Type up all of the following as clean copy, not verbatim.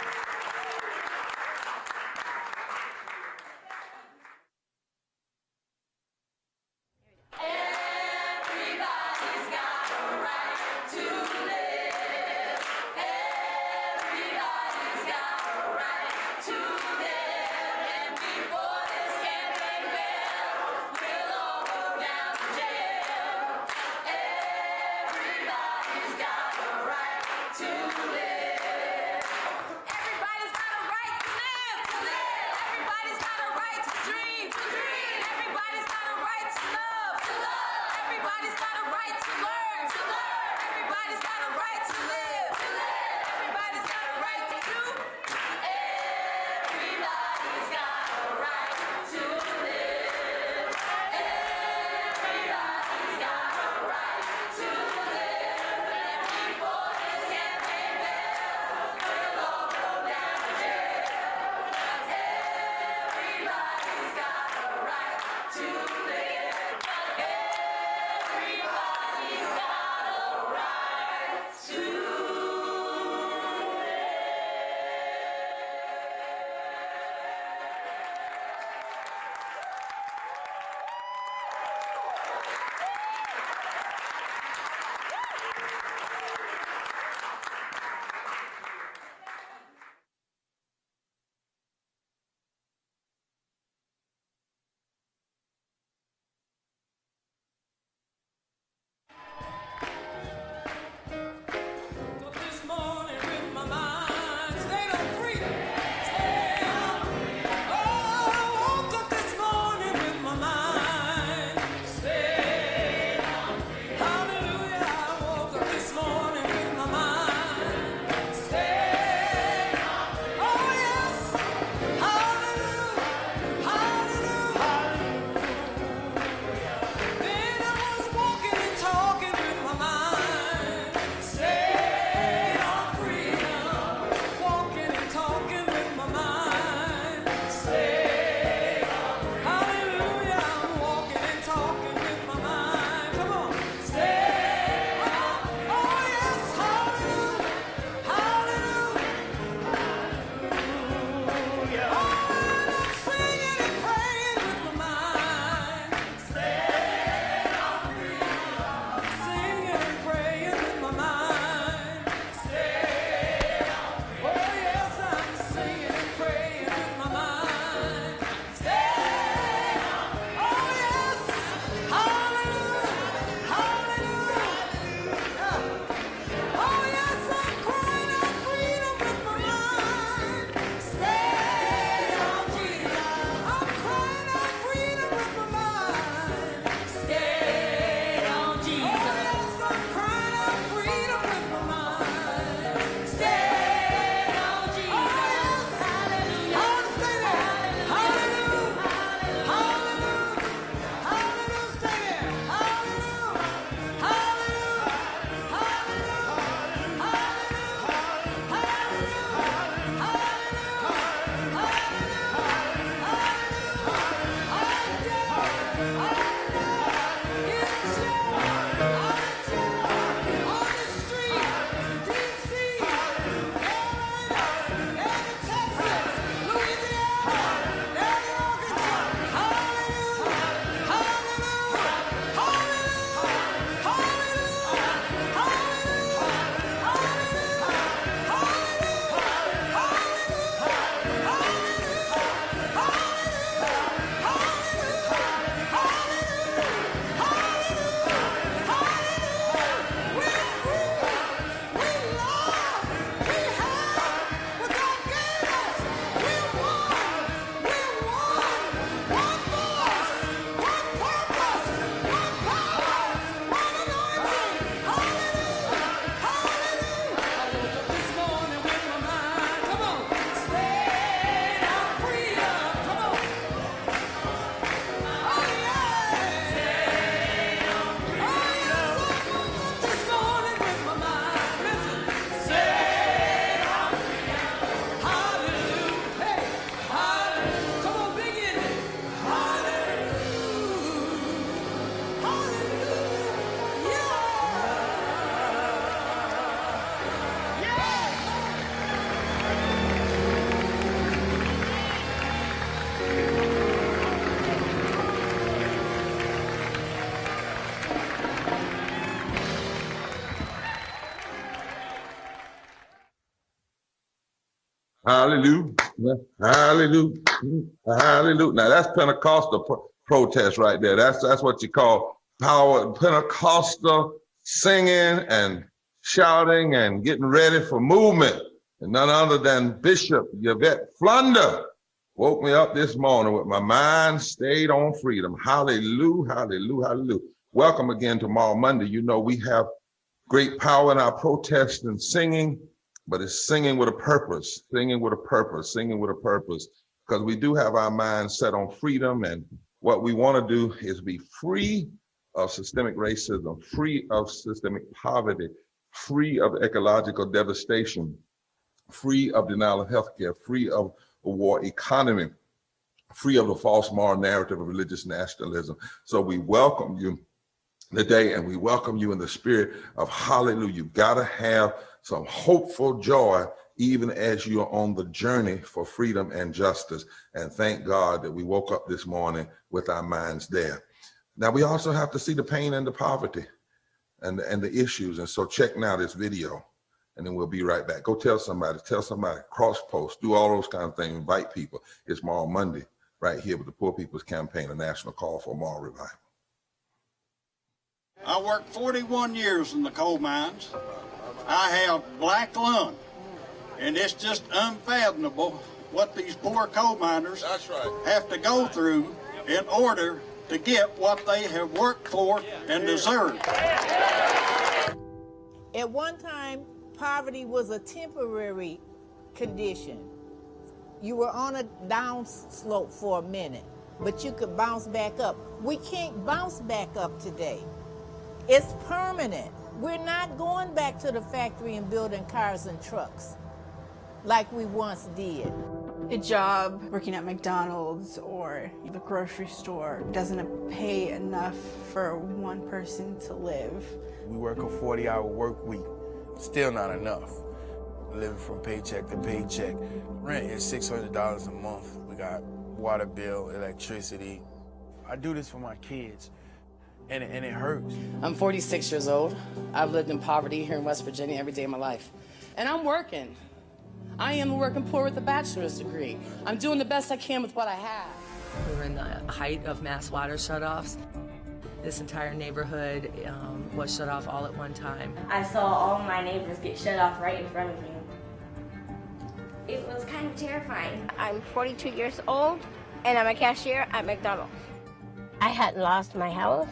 Everybody Hallelujah. Hallelujah. Hallelujah. Now that's Pentecostal protest right there. That's what you call power, Pentecostal singing and shouting and getting ready for movement. And none other than Bishop Yvette Flunder woke me up this morning with my mind stayed on freedom. Hallelujah, hallelujah, hallelujah. Welcome again tomorrow, Monday. You know, we have great power in our protest and singing, but it's singing with a purpose, singing with a purpose, singing with a purpose, because we do have our minds set on freedom. And what we want to do is be free of systemic racism, free of systemic poverty, free of ecological devastation, free of denial of healthcare, free of a war economy, free of the false moral narrative of religious nationalism. So we welcome you today, and we welcome you in the spirit of hallelujah. You gotta have some hopeful joy even as you're on the journey for freedom and justice. And thank God that we woke up this morning with our minds there. Now we also have to see the pain and the poverty and the issues. And so check now this video, and then we'll be right back. Go tell somebody, cross post, do all those kinds of things, invite people. It's tomorrow Monday right here with the Poor People's Campaign, a national call for moral revival. I worked 41 years in the coal mines. I have black lung, and it's just unfathomable what these poor coal miners have to go through in order to get what they have worked for and deserve. At one time, poverty was a temporary condition. You were on a down slope for a minute, but you could bounce back up. We can't bounce back up today. It's permanent. We're not going back to the factory and building cars and trucks like we once did. A job working at McDonald's or the grocery store doesn't pay enough for one person to live. We work a 40-hour work week, still not enough. Living from paycheck to paycheck. Rent is $600 a month. We got water bill, electricity. I do this for my kids, and it hurts. I'm 46 years old. I've lived in poverty here in West Virginia every day of my life. And I'm working. I am working poor with a bachelor's degree. I'm doing the best I can with what I have. We were in the height of mass water shutoffs. This entire neighborhood was shut off all at one time. I saw all my neighbors get shut off right in front of me. It was kind of terrifying. I'm 42 years old, and I'm a cashier at McDonald's. I had lost my house.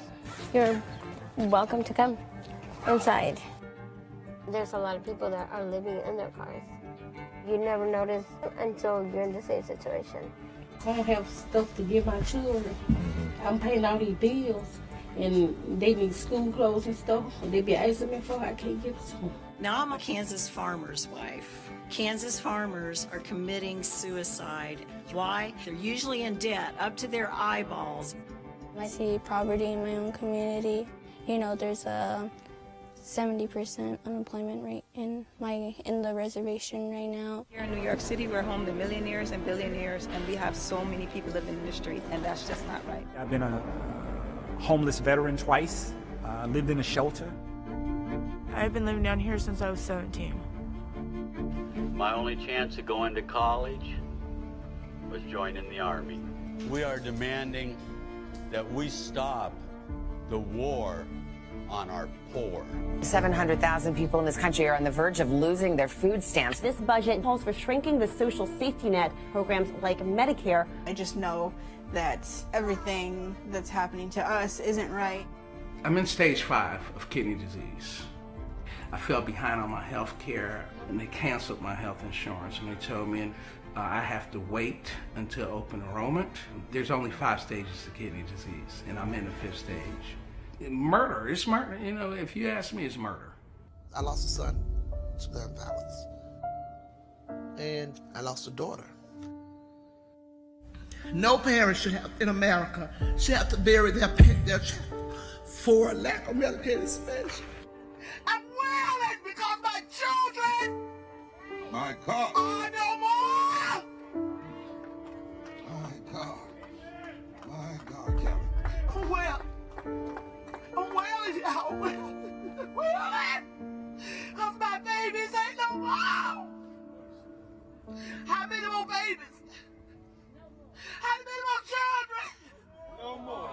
You're welcome to come inside. There's a lot of people that are living in their cars. You never notice until you're in the same situation. I don't have stuff to give my children. I'm paying all these bills, and they need school clothes and stuff. And they be asking me for, I can't give it to them. Now I'm a Kansas farmer's wife. Kansas farmers are committing suicide. Why? They're usually in debt up to their eyeballs. I see poverty in my own community. You know, there's a 70% unemployment rate in the reservation right now. Here in New York City, we're home to millionaires and billionaires, and we have so many people living in the street, and that's just not right. I've been a homeless veteran twice, lived in a shelter. I've been living down here since I was 17. My only chance of going to college was joining the Army. We are demanding that we stop the war on our poor. 700,000 people in this country are on the verge of losing their food stamps. This budget calls for shrinking the social safety net programs like Medicare. I just know that everything that's happening to us isn't right. I'm in stage 5 of kidney disease. I fell behind on my health care, and they canceled my health insurance, and they told me I have to wait until open enrollment. There's only 5 stages of kidney disease, and I'm in the 5th stage. Murder, it's murder. You know, if you ask me, it's murder. I lost a son to gun violence, and I lost a daughter. No parent in America should have to bury their child for lack of medical space. I'm wailing because my children My God. are no more. My God. My God, Kelly. Well, I'm wailing, y'all. Wailing. Cause my babies ain't no more. How many more babies? How many more children? No more.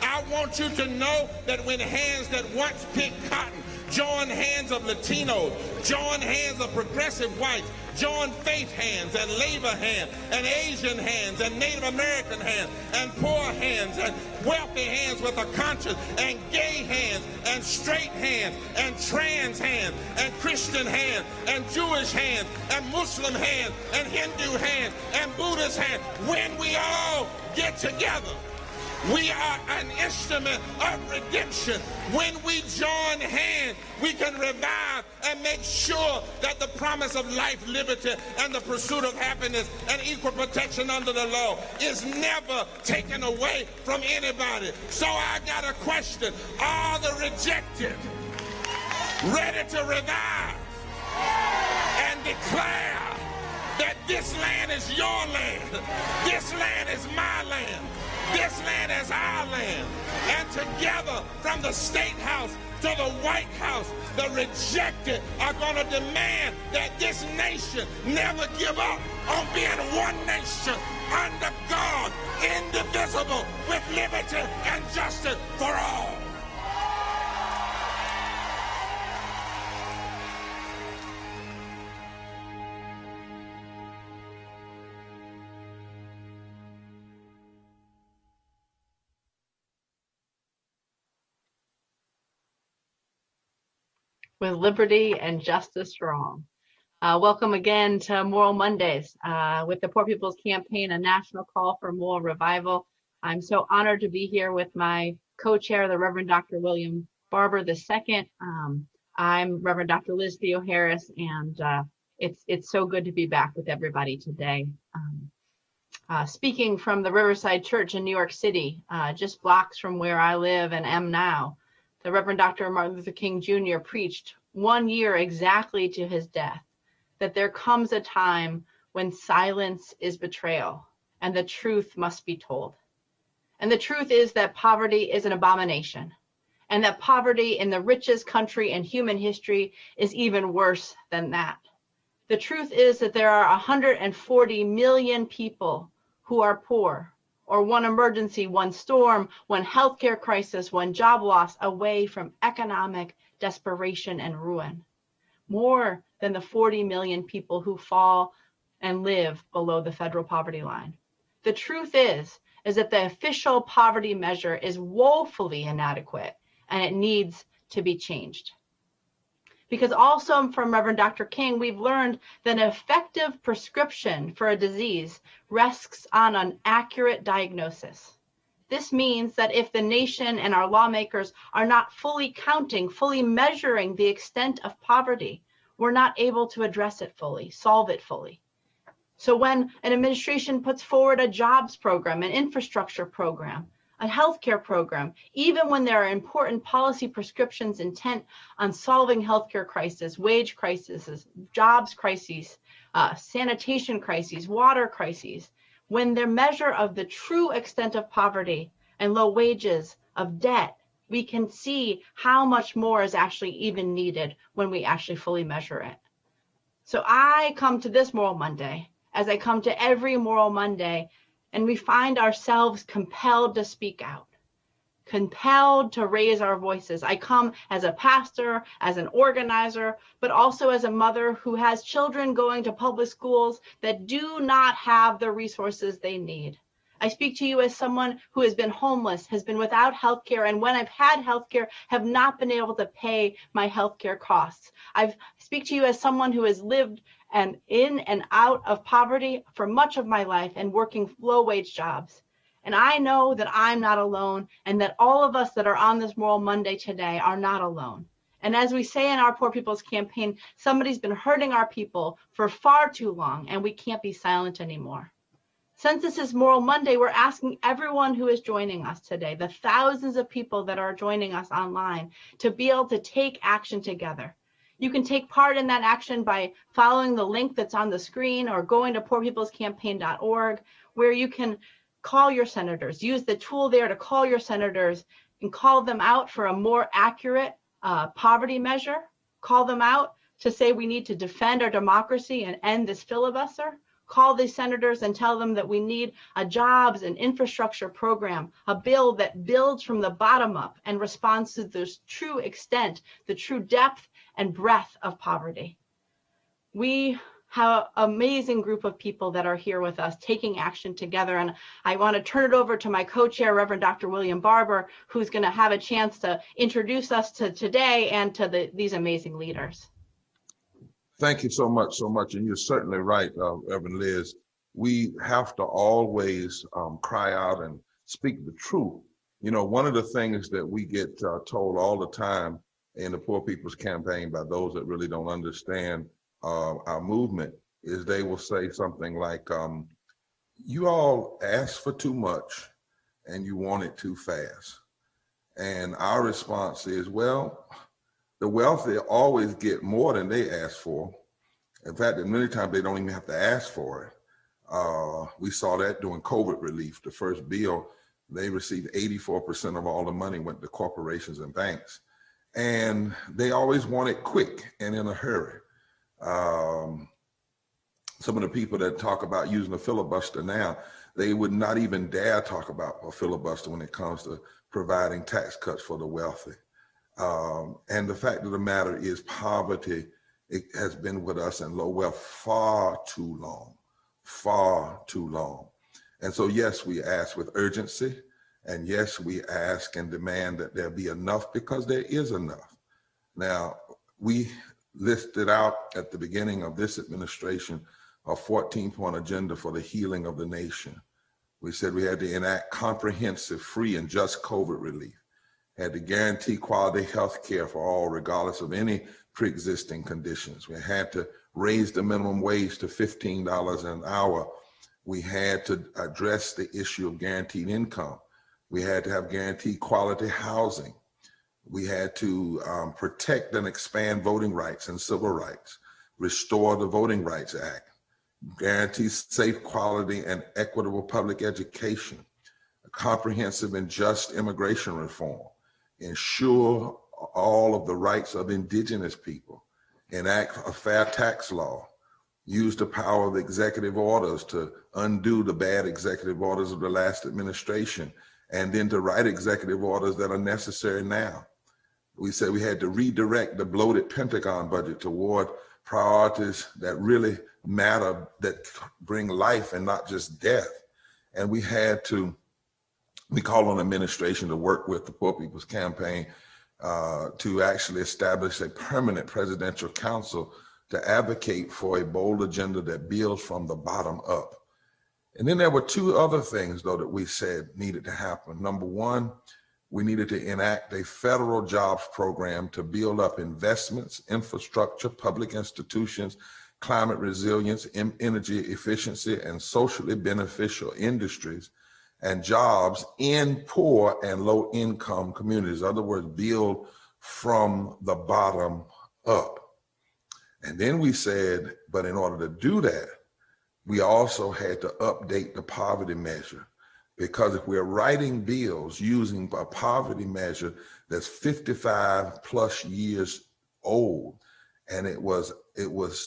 I want you to know that when hands that once picked cotton join hands of Latinos, join hands of progressive whites, join faith hands and labor hands and Asian hands and Native American hands and poor hands and wealthy hands with a conscience and gay hands and straight hands and trans hands and Christian hands and Jewish hands and Muslim hands and Hindu hands and Buddhist hands. When we all get together, we are an instrument of redemption. When we join hands, we can revive and make sure that the promise of life, liberty, and the pursuit of happiness and equal protection under the law is never taken away from anybody. So I got a question. Are the rejected ready to revive and declare that this land is your land, this land is my land, this land is our land, and together from the State House to the White House, the rejected are going to demand that this nation never give up on being one nation under God, indivisible, with liberty and justice for all. With liberty and justice strong. Welcome again to Moral Mondays with the Poor People's Campaign, a national call for moral revival. I'm so honored to be here with my co-chair, the Reverend Dr. William Barber II. I'm Reverend Dr. Liz Theo Harris, and it's so good to be back with everybody today. Speaking from the Riverside Church in New York City, just blocks from where I live and am now, the Reverend Dr. Martin Luther King Jr. preached 1 year exactly to his death, that there comes a time when silence is betrayal and the truth must be told. And the truth is that poverty is an abomination, and that poverty in the richest country in human history is even worse than that. The truth is that there are 140 million people who are poor, or one emergency, one storm, one healthcare crisis, one job loss away from economic desperation and ruin. More than the 40 million people who fall and live below the federal poverty line. The truth is that the official poverty measure is woefully inadequate and it needs to be changed. Because also from Reverend Dr. King, we've learned that an effective prescription for a disease rests on an accurate diagnosis. This means that if the nation and our lawmakers are not fully counting, fully measuring the extent of poverty, we're not able to address it fully, solve it fully. So when an administration puts forward a jobs program, an infrastructure program, a healthcare program, even when there are important policy prescriptions intent on solving healthcare crises, wage crises, jobs crises, sanitation crises, water crises, when their measure of the true extent of poverty and low wages, of debt, we can see how much more is actually even needed when we actually fully measure it. So I come to this Moral Monday, as I come to every Moral Monday, and we find ourselves compelled to speak out, compelled to raise our voices. I come as a pastor, as an organizer, but also as a mother who has children going to public schools that do not have the resources they need. I speak to you as someone who has been homeless, has been without health care, and when I've had health care, have not been able to pay my health care costs. I speak to you as someone who has lived and in and out of poverty for much of my life and working low-wage jobs. And I know that I'm not alone, and that all of us that are on this Moral Monday today are not alone. And as we say in our Poor People's Campaign, somebody's been hurting our people for far too long, and we can't be silent anymore. Since this is Moral Monday, we're asking everyone who is joining us today, the thousands of people that are joining us online, to be able to take action together. You can take part in that action by following the link that's on the screen or going to poorpeoplescampaign.org, where you can call your senators. Use the tool there to call your senators and call them out for a more accurate, poverty measure, call them out to say we need to defend our democracy and end this filibuster. Call these senators and tell them that we need a jobs and infrastructure program, a bill that builds from the bottom up and responds to the true extent, the true depth and breadth of poverty. We have an amazing group of people that are here with us taking action together. And I want to turn it over to my co-chair, Reverend Dr. William Barber, who's going to have a chance to introduce us to today and to these amazing leaders. Thank you so much. And you're certainly right, Reverend Liz. We have to always cry out and speak the truth. You know, one of the things that we get told all the time in the Poor People's Campaign by those that really don't understand our movement is they will say something like, you all ask for too much and you want it too fast. And our response is, well, the wealthy always get more than they ask for. In fact, many times they don't even have to ask for it. We saw that during COVID relief. The first bill, they received 84% of all the money went to corporations and banks. And they always want it quick and in a hurry. Some of the people that talk about using a filibuster now, they would not even dare talk about a filibuster when it comes to providing tax cuts for the wealthy. And the fact of the matter is poverty, it has been with us in low wealth far too long. And so, yes, we ask with urgency, and yes, we ask and demand that there be enough because there is enough. Now, we listed out at the beginning of this administration a 14-point agenda for the healing of the nation. We said we had to enact comprehensive, free, and just COVID relief, had to guarantee quality health care for all, regardless of any pre-existing conditions. We had to raise the minimum wage to $15 an hour. We had to address the issue of guaranteed income. We had to have guaranteed quality housing. We had to protect and expand voting rights and civil rights, restore the Voting Rights Act, guarantee safe, quality, and equitable public education, comprehensive and just immigration reform, ensure all of the rights of indigenous people, enact a fair tax law, use the power of executive orders to undo the bad executive orders of the last administration, and then to write executive orders that are necessary now. We said we had to redirect the bloated Pentagon budget toward priorities that really matter, that bring life and not just death. And we call on the administration to work with the Poor People's Campaign to actually establish a permanent presidential council to advocate for a bold agenda that builds from the bottom up. And then there were two other things, though, that we said needed to happen. Number one, we needed to enact a federal jobs program to build up investments, infrastructure, public institutions, climate resilience, energy efficiency, and socially beneficial industries and jobs in poor and low income communities. In other words, build from the bottom up. And then we said, but in order to do that, we also had to update the poverty measure, because if we're writing bills using a poverty measure that's 55 plus years old, and it was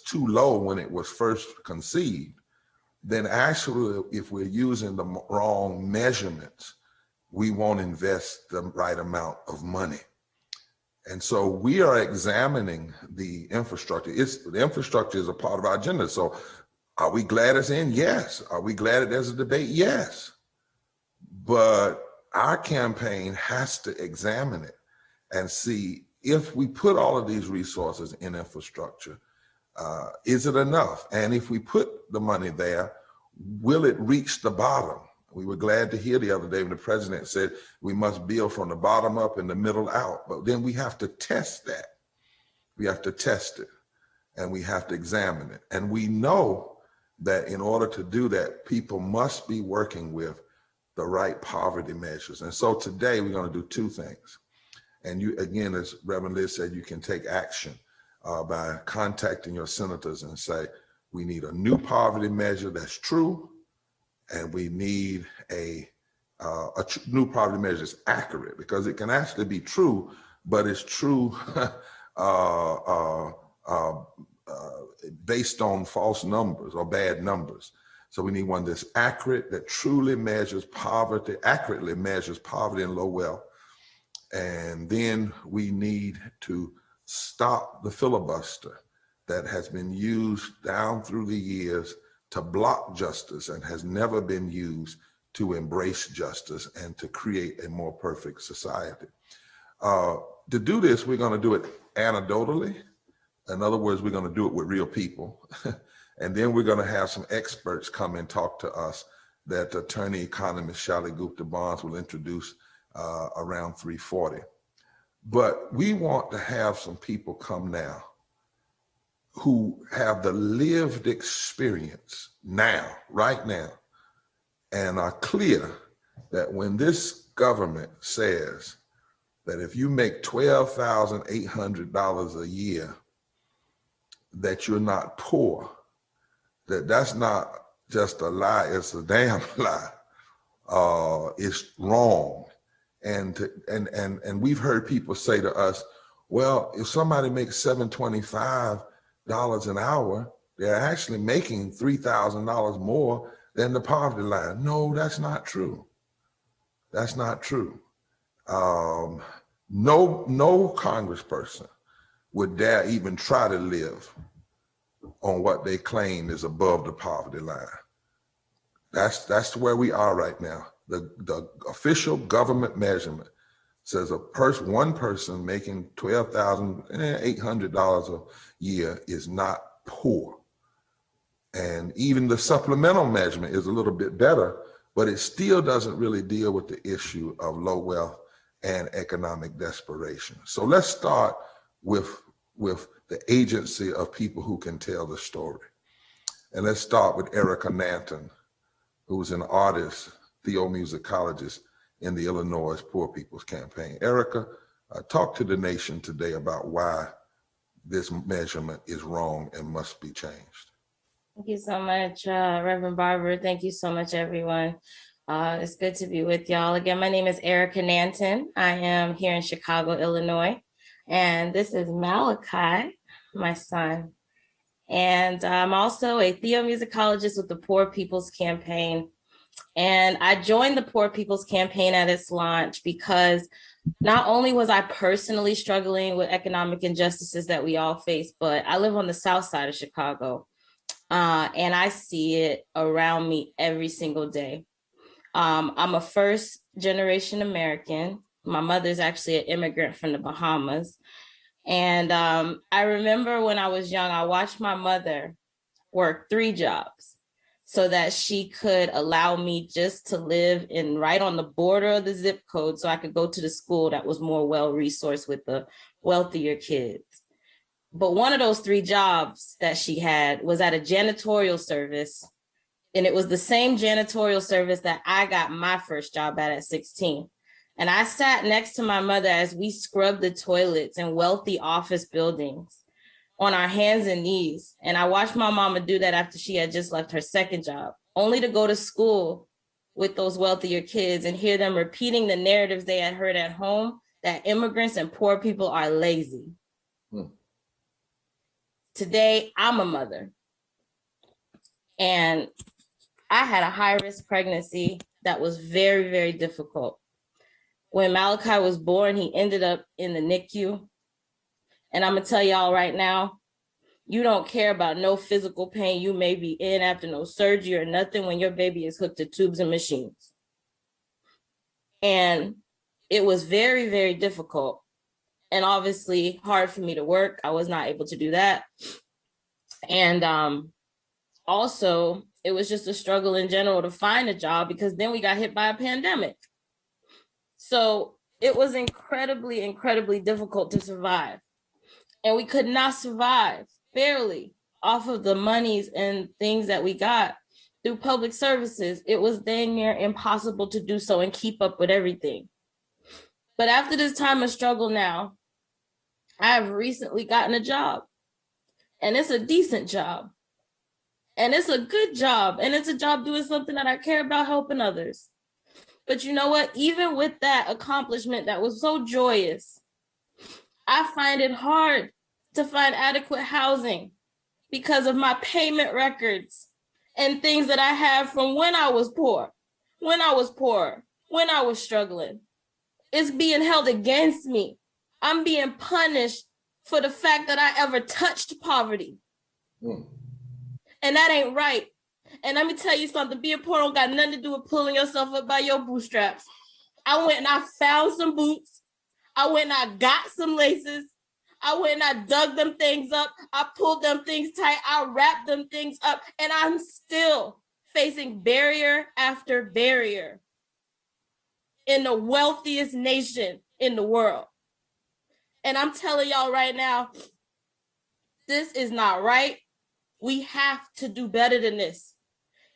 too low when it was first conceived, then actually, if we're using the wrong measurements, we won't invest the right amount of money. And so we are examining the infrastructure. The infrastructure is a part of our agenda. So are we glad it's in? Yes. Are we glad that there's a debate? Yes. But our campaign has to examine it and see if we put all of these resources in infrastructure, is it enough? And if we put the money there, will it reach the bottom? We were glad to hear the other day when the president said we must build from the bottom up and the middle out. But then we have to test that. We have to test it and we have to examine it. And we know that in order to do that, people must be working with the right poverty measures. And so today we're going to do two things. And you, again, as Reverend Liz said, you can take action by contacting your senators and say, we need a new poverty measure that's true, and we need a new poverty measure that's accurate, because it can actually be true but it's true based on false numbers or bad numbers. So we need one that's accurate, that truly measures poverty, accurately measures poverty and low wealth. And then we need to stop the filibuster that has been used down through the years to block justice and has never been used to embrace justice and to create a more perfect society. To do this, we're going to do it anecdotally. In other words, we're going to do it with real people. And then we're going to have some experts come and talk to us that attorney economist Shali Gupta Barnes will introduce around 3:40. But we want to have some people come now who have the lived experience now, right now, and are clear that when this government says that if you make $12,800 a year, that you're not poor, that's not just a lie, it's a damn lie. It's wrong. And we've heard people say to us, well, if somebody makes $725 an hour, they're actually making $3,000 more than the poverty line. No, that's not true. That's not true. No congressperson would dare even try to live on what they claim is above the poverty line. That's where we are right now. The official government measurement says one person making $12,800 a year is not poor. And even the supplemental measurement is a little bit better, but it still doesn't really deal with the issue of low wealth and economic desperation. So let's start with the agency of people who can tell the story. And let's start with Erica Nanton, who's an artist, theomusicologist in the Illinois Poor People's Campaign. Erica, talk to the nation today about why this measurement is wrong and must be changed. Thank you so much, Reverend Barber. Thank you so much, everyone. It's good to be with y'all. Again, my name is Erica Nanton. I am here in Chicago, Illinois. And this is Malachi, my son. And I'm also a theomusicologist with the Poor People's Campaign. And I joined the Poor People's Campaign at its launch because not only was I personally struggling with economic injustices that we all face, but I live on the south side of Chicago. And I see it around me every single day. I'm a first generation American. My mother's actually an immigrant from the Bahamas. And I remember when I was young, I watched my mother work 3 jobs so that she could allow me just to live right on the border of the zip code so I could go to the school that was more well-resourced with the wealthier kids. But one of those 3 jobs that she had was at a janitorial service. And it was the same janitorial service that I got my first job at 16. And I sat next to my mother as we scrubbed the toilets in wealthy office buildings on our hands and knees. And I watched my mama do that after she had just left her second job, only to go to school with those wealthier kids and hear them repeating the narratives they had heard at home that immigrants and poor people are lazy. Today, I'm a mother. And I had a high-risk pregnancy that was very, very difficult. When Malachi was born, he ended up in the NICU. And I'm gonna tell y'all right now, you don't care about no physical pain you may be in after no surgery or nothing when your baby is hooked to tubes and machines. And it was very, very difficult and obviously hard for me to work. I was not able to do that. And also, it was just a struggle in general to find a job because then we got hit by a pandemic. So it was incredibly, incredibly difficult to survive. And we could not survive, barely, off of the monies and things that we got through public services. It was dang near impossible to do so and keep up with everything. But after this time of struggle now, I have recently gotten a job. And it's a decent job. And it's a good job. And it's a job doing something that I care about, helping others. But you know what? Even with that accomplishment that was so joyous, I find it hard to find adequate housing because of my payment records and things that I have from when I was poor, when I was struggling. It's being held against me. I'm being punished for the fact that I ever touched poverty. And that ain't right. And let me tell you something, being poor don't got nothing to do with pulling yourself up by your bootstraps. I went and I found some boots. I went and I got some laces. I went and I dug them things up. I pulled them things tight. I wrapped them things up. And I'm still facing barrier after barrier in the wealthiest nation in the world. And I'm telling y'all right now, this is not right. We have to do better than this.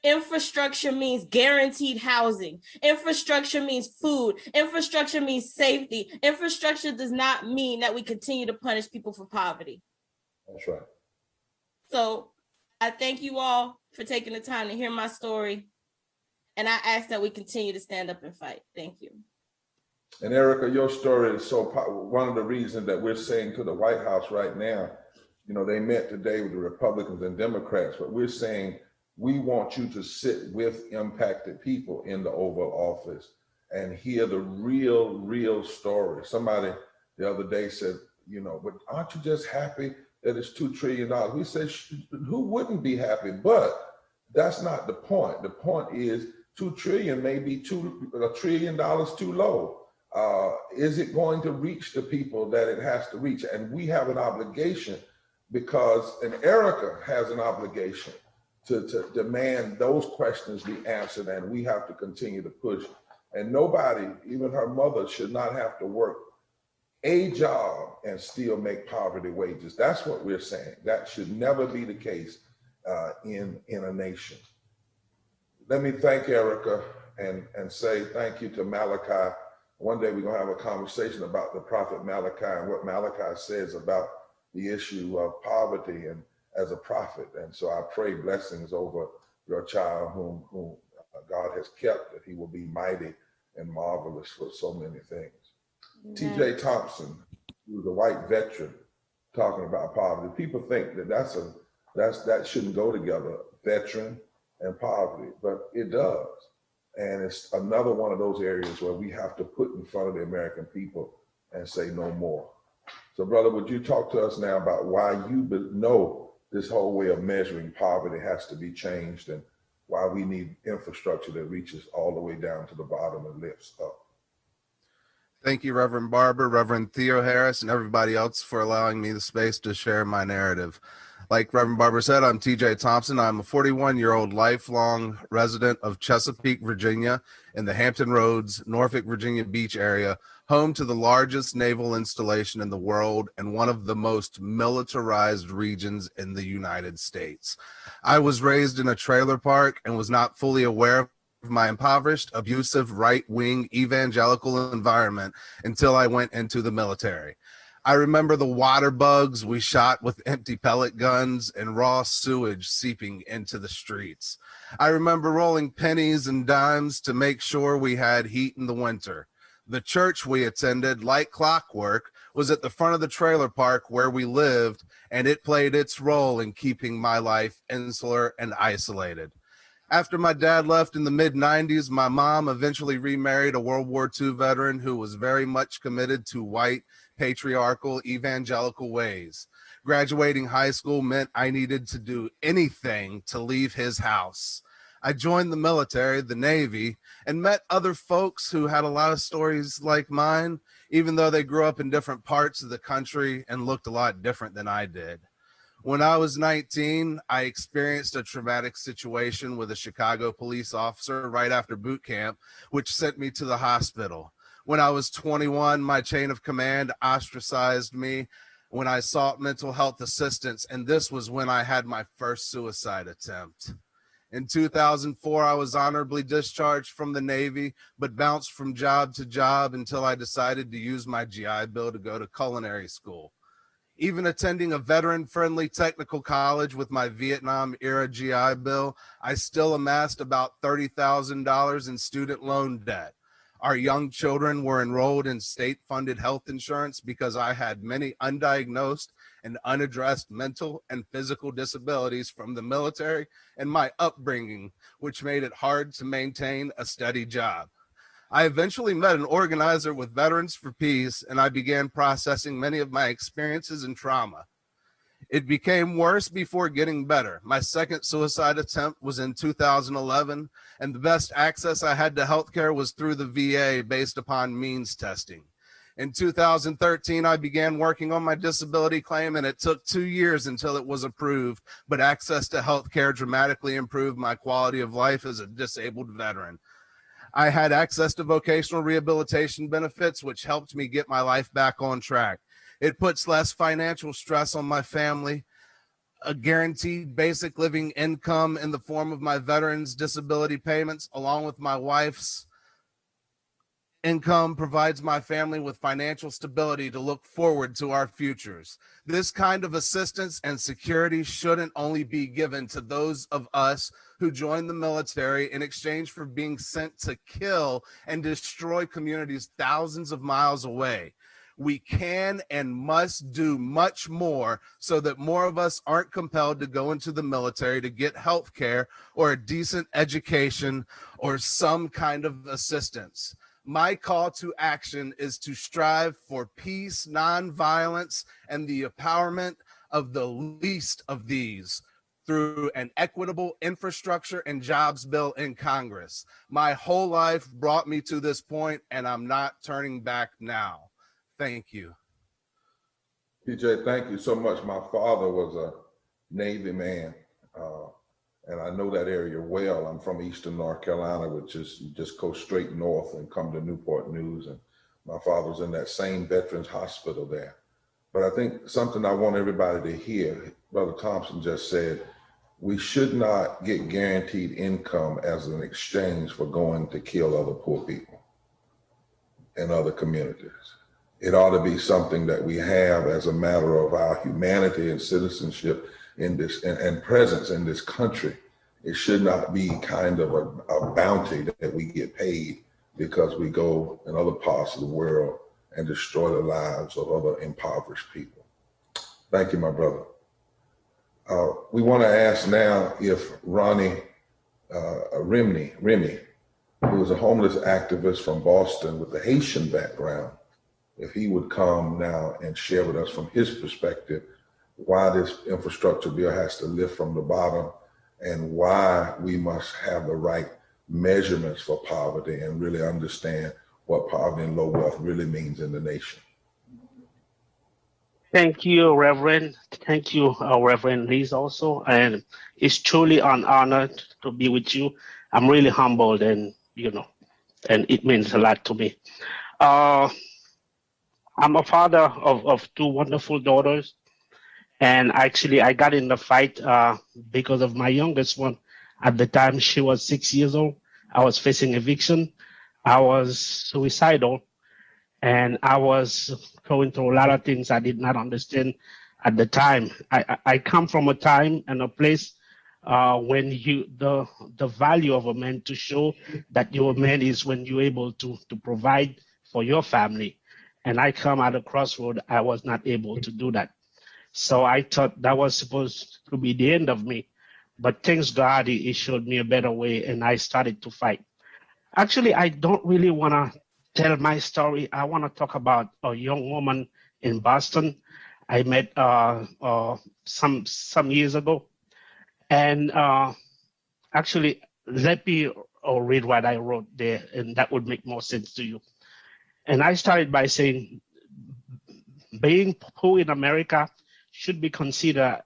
Infrastructure means guaranteed housing. Infrastructure means food. Infrastructure means safety. Infrastructure does not mean that we continue to punish people for poverty. That's right. So I thank you all for taking the time to hear my story. And I ask that we continue to stand up and fight. Thank you. And Erica, your story is so powerful. One of the reasons that we're saying to the White House right now, you know, they met today with the Republicans and Democrats, but we're saying we want you to sit with impacted people in the Oval Office and hear the real story. Somebody the other day said, you know, but aren't you just happy that it's $2 trillion? We said, who wouldn't be happy? But that's not the point. The point is $2 trillion may be $1 trillion too low. Is it going to reach the people that it has to reach? And we have an obligation because, and Erica has an obligation to demand those questions be answered, and we have to continue to push. And nobody, even her mother, should not have to work a job and still make poverty wages. That's what we're saying. That should never be the case in a nation. Let me thank Erica and say thank you to Malachi. One day we're gonna have a conversation about the prophet Malachi and what Malachi says about the issue of poverty and as a prophet. And so I pray blessings over your child whom God has kept, that he will be mighty and marvelous for so many things. T.J. Thompson, who was a white veteran, talking about poverty. People think that that shouldn't go together, veteran and poverty, but it does. And it's another one of those areas where we have to put in front of the American people and say no more. So brother, would you talk to us now about why you know this whole way of measuring poverty has to be changed and why we need infrastructure that reaches all the way down to the bottom and lifts up? Thank you, Reverend Barber, Reverend Theo Harris, and everybody else for allowing me the space to share my narrative. Like Reverend Barber said, I'm TJ Thompson. I'm a 41-year-old lifelong resident of Chesapeake, Virginia, in the Hampton Roads, Norfolk, Virginia Beach area, home to the largest naval installation in the world and one of the most militarized regions in the United States. I was raised in a trailer park and was not fully aware of my impoverished, abusive, right-wing evangelical environment until I went into the military. I remember the water bugs we shot with empty pellet guns and raw sewage seeping into the streets. I remember rolling pennies and dimes to make sure we had heat in the winter. The church we attended, like clockwork, was at the front of the trailer park where we lived, and it played its role in keeping my life insular and isolated. After my dad left in the mid-90s, my mom eventually remarried a World War II veteran who was very much committed to white, patriarchal, evangelical ways. Graduating high school meant I needed to do anything to leave his house. I joined the military, the Navy, and met other folks who had a lot of stories like mine, even though they grew up in different parts of the country and looked a lot different than I did. When I was 19, I experienced a traumatic situation with a Chicago police officer right after boot camp, which sent me to the hospital. When I was 21, my chain of command ostracized me when I sought mental health assistance, and this was when I had my first suicide attempt. In 2004, I was honorably discharged from the Navy, but bounced from job to job until I decided to use my GI Bill to go to culinary school. Even attending a veteran-friendly technical college with my Vietnam-era GI Bill, I still amassed about $30,000 in student loan debt. Our young children were enrolled in state-funded health insurance because I had many undiagnosed and unaddressed mental and physical disabilities from the military and my upbringing, which made it hard to maintain a steady job. I eventually met an organizer with Veterans for Peace, and I began processing many of my experiences and trauma. It became worse before getting better. My second suicide attempt was in 2011, and the best access I had to healthcare was through the VA based upon means testing. In 2013, I began working on my disability claim, and it took 2 years until it was approved, but access to healthcare dramatically improved my quality of life as a disabled veteran. I had access to vocational rehabilitation benefits, which helped me get my life back on track. It puts less financial stress on my family. A guaranteed basic living income in the form of my veterans' disability payments, along with my wife's income, provides my family with financial stability to look forward to our futures. This kind of assistance and security shouldn't only be given to those of us who join the military in exchange for being sent to kill and destroy communities thousands of miles away. We can and must do much more so that more of us aren't compelled to go into the military to get health care or a decent education or some kind of assistance. My call to action is to strive for peace, nonviolence, and the empowerment of the least of these through an equitable infrastructure and jobs bill in Congress. My whole life brought me to this point, and I'm not turning back now. Thank you. PJ, thank you so much. My father was a Navy man, and I know that area well. I'm from Eastern North Carolina, which is you just go straight north and come to Newport News. And my father was in that same Veterans Hospital there. But I think something I want everybody to hear, Brother Thompson just said, we should not get guaranteed income as an exchange for going to kill other poor people in other communities. It ought to be something that we have as a matter of our humanity and citizenship in this and presence in this country. It should not be kind of a bounty that we get paid because we go in other parts of the world and destroy the lives of other impoverished people. Thank you, my brother. We want to ask now if Ronnie Remy, who is a homeless activist from Boston with a Haitian background, if he would come now and share with us from his perspective why this infrastructure bill has to lift from the bottom and why we must have the right measurements for poverty and really understand what poverty and low wealth really means in the nation. Thank you, Reverend. Thank you, Reverend Liz also. And it's truly an honor to be with you. I'm really humbled and, and it means a lot to me. I'm a father of two wonderful daughters. And actually, I got in the fight because of my youngest one. At the time, she was 6 years old. I was facing eviction. I was suicidal. And I was going through a lot of things I did not understand at the time. I come from a time and a place when the value of a man to show that you're a man is when you're able to provide for your family. And I come at a crossroad, I was not able to do that. So I thought that was supposed to be the end of me. But thanks God, he showed me a better way and I started to fight. Actually, I don't really want to tell my story. I want to talk about a young woman in Boston I met some years ago. And actually, let me read what I wrote there, and that would make more sense to you. And I started by saying, being poor in America should be considered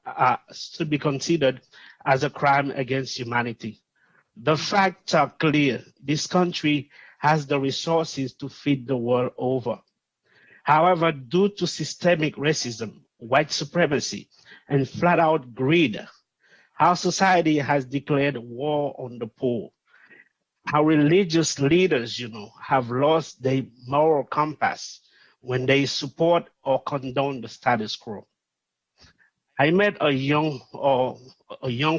as a crime against humanity. The facts are clear. This country has the resources to feed the world over. However, due to systemic racism, white supremacy, and flat-out greed, our society has declared war on the poor. Our religious leaders, have lost their moral compass when they support or condone the status quo. I met a young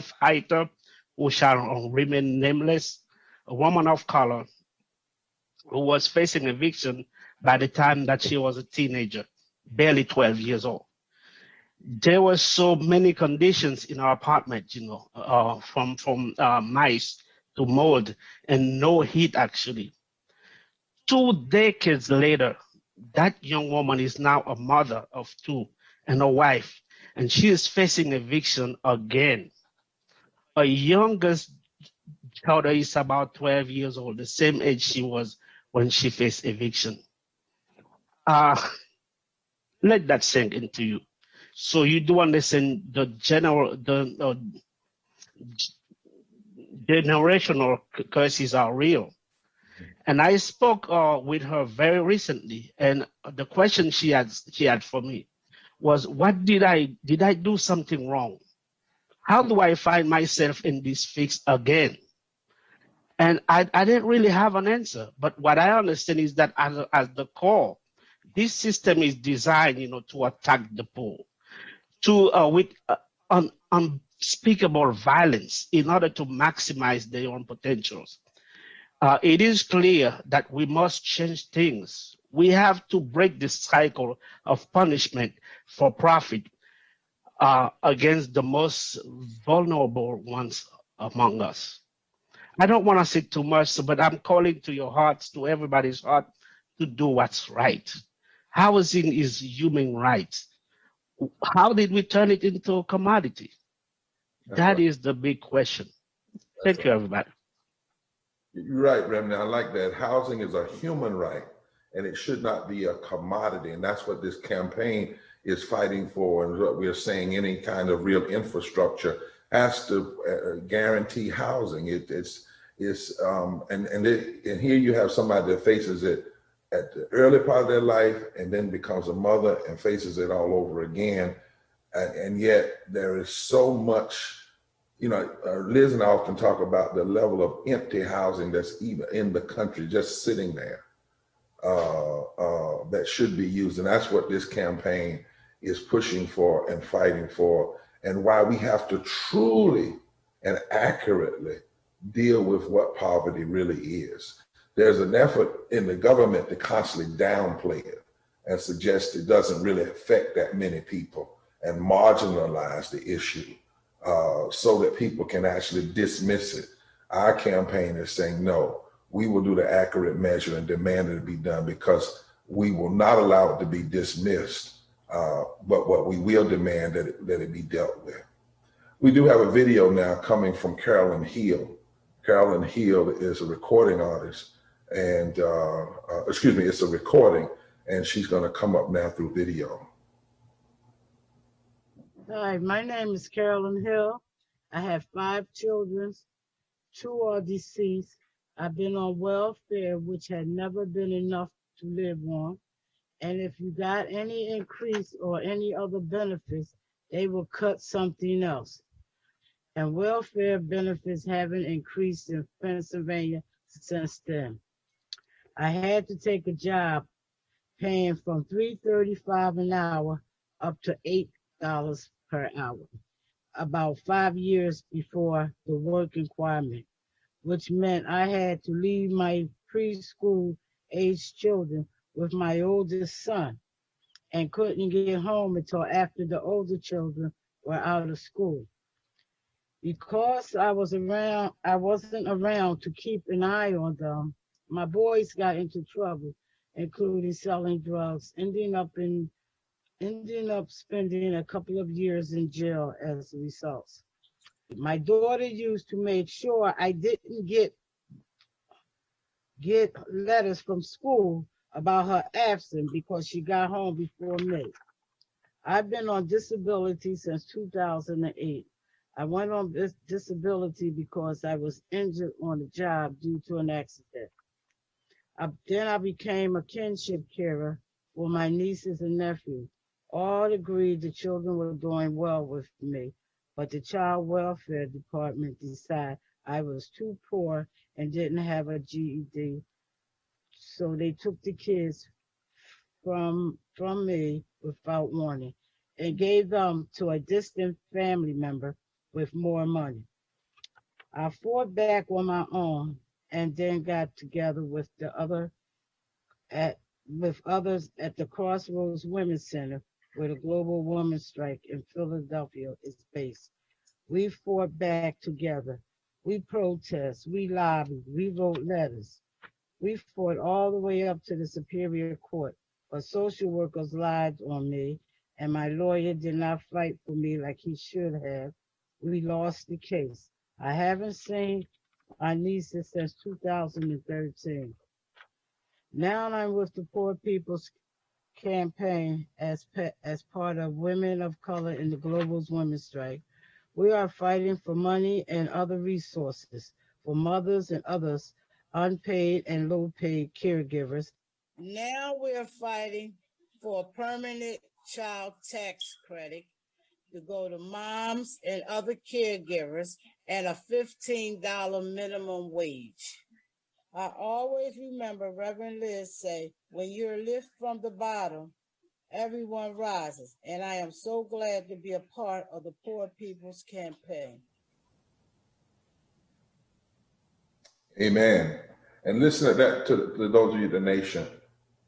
fighter who shall remain nameless, a woman of color who was facing eviction by the time that she was a teenager, barely 12 years old. There were so many conditions in our apartment, from mice to mold and no heat actually. 2 decades later, that young woman is now a mother of 2 and a wife, and she is facing eviction again. Her youngest daughter is about 12 years old, the same age she was when she faced eviction. Let that sink into you. So you do understand the generational curses are real. And I spoke with her very recently, and the question she had for me was, "What did I do something wrong? How do I find myself in this fix again?" And I didn't really have an answer. But what I understand is that as the core, this system is designed, to attack the poor, with unspeakable violence in order to maximize their own potentials. It is clear that we must change things. We have to break this cycle of punishment for profit against the most vulnerable ones among us. I don't want to say too much, but I'm calling to your hearts, to everybody's heart, to do what's right. Housing is human rights. How did we turn it into a commodity? That is the big question. Thank you, everybody. You're right, Remnant. I like that. Housing is a human right, and it should not be a commodity. And that's what this campaign is fighting for. And what we're saying, any kind of real infrastructure has to guarantee housing. And here you have somebody that faces it at the early part of their life and then becomes a mother and faces it all over again. And yet there is so much, Liz and I often talk about the level of empty housing that's even in the country, just sitting there, that should be used. And that's what this campaign is pushing for and fighting for, and why we have to truly and accurately deal with what poverty really is. There's an effort in the government to constantly downplay it and suggest it doesn't really affect that many people and marginalize the issue so that people can actually dismiss it. Our campaign is saying, no, we will do the accurate measure and demand it to be done, because we will not allow it to be dismissed, but what we will demand that it be dealt with. We do have a video now coming from Carolyn Hill. Carolyn Hill is a recording artist, and it's a recording, and she's going to come up now through video. Hi, my name is Carolyn Hill. I have 5 children. 2 are deceased. I've been on welfare, which had never been enough to live on. And if you got any increase or any other benefits, they will cut something else. And welfare benefits haven't increased in Pennsylvania since then. I had to take a job paying from $3.35 an hour up to $8 per hour, about 5 years before the work requirement, which meant I had to leave my preschool age children with my oldest son and couldn't get home until after the older children were out of school. Because I wasn't around to keep an eye on them, my boys got into trouble, including selling drugs, ending up spending a couple of years in jail as a result. My daughter used to make sure I didn't get letters from school about her absence because she got home before me. I've been on disability since 2008. I went on this disability because I was injured on the job due to an accident. Then I became a kinship carer for my nieces and nephews. All agreed the children were doing well with me, but the child welfare department decided I was too poor and didn't have a GED, so they took the kids from me without warning and gave them to a distant family member with more money. I fought back on my own and then got together with the other with others at the Crossroads Women's Center, where the Global Women's Strike in Philadelphia is based. We fought back together. We protest, we lobbied, we wrote letters. We fought all the way up to the Superior Court, but social workers lied on me, and my lawyer did not fight for me like he should have. We lost the case. I haven't seen my nieces since 2013. Now I'm with the Poor People's Campaign as part of Women of Color in the Global Women's Strike. We are fighting for money and other resources for mothers and others unpaid and low-paid caregivers. Now we're fighting for a permanent child tax credit to go to moms and other caregivers and a $15 minimum wage. I always remember Reverend Liz say, when you're lifted from the bottom, everyone rises. And I am so glad to be a part of the Poor People's Campaign. Amen. And listen to that to those of you in the nation.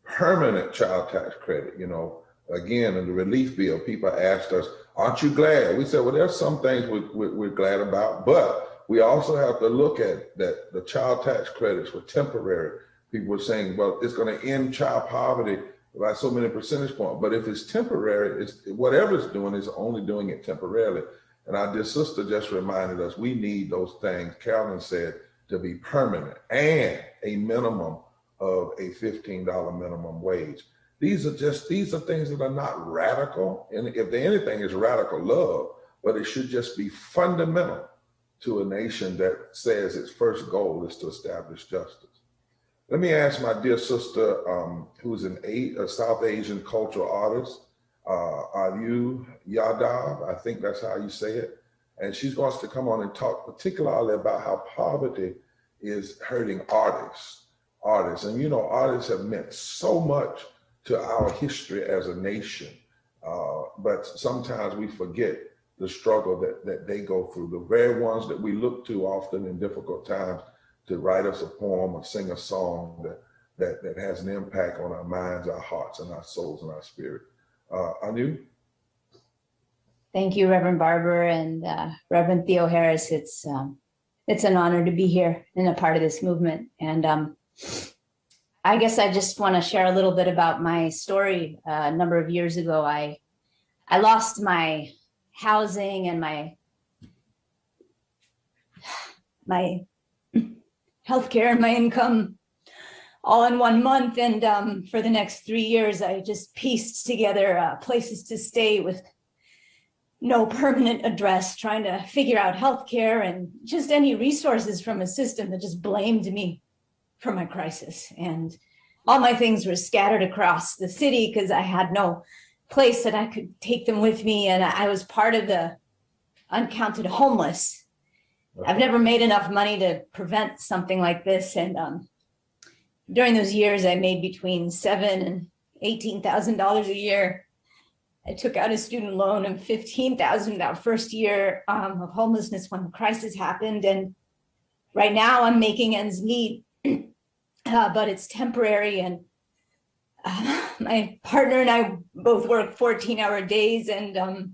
Permanent child tax credit, you know, again, in the relief bill, people asked us, aren't you glad? We said, well, there's some things we're glad about, but we also have to look at that the child tax credits were temporary. People were saying, well, it's going to end child poverty by so many percentage points. But if it's temporary, whatever it's doing is only doing it temporarily. And our dear sister just reminded us, we need those things, Carolyn said, to be permanent and a minimum of a $15 minimum wage. These are things that are not radical. And if anything is radical love, but it should just be fundamental to a nation that says its first goal is to establish justice. Let me ask my dear sister, who's a South Asian cultural artist, Ayu Yadav, I think that's how you say it. And she's going to come on and talk particularly about how poverty is hurting artists. And you know, artists have meant so much to our history as a nation, but sometimes we forget the struggle that they go through, the very ones that we look to often in difficult times to write us a poem or sing a song that has an impact on our minds, our hearts, and our souls and our spirit. Anu? Thank you, Reverend Barber and Reverend Theo Harris. It's an honor to be here and a part of this movement. And I guess I just want to share a little bit about my story. A number of years ago, I lost my housing and my healthcare and my income all in 1 month. And for the next 3 years, I just pieced together places to stay with no permanent address, trying to figure out healthcare and just any resources from a system that just blamed me for my crisis. And all my things were scattered across the city because I had no place that I could take them with me. And I was part of the uncounted homeless. I've never made enough money to prevent something like this. And during those years, I made between $7,000 and $18,000 a year. I took out a student loan of $15,000 that first year of homelessness when the crisis happened. And right now I'm making ends meet, but it's temporary. And my partner and I both work 14-hour days, and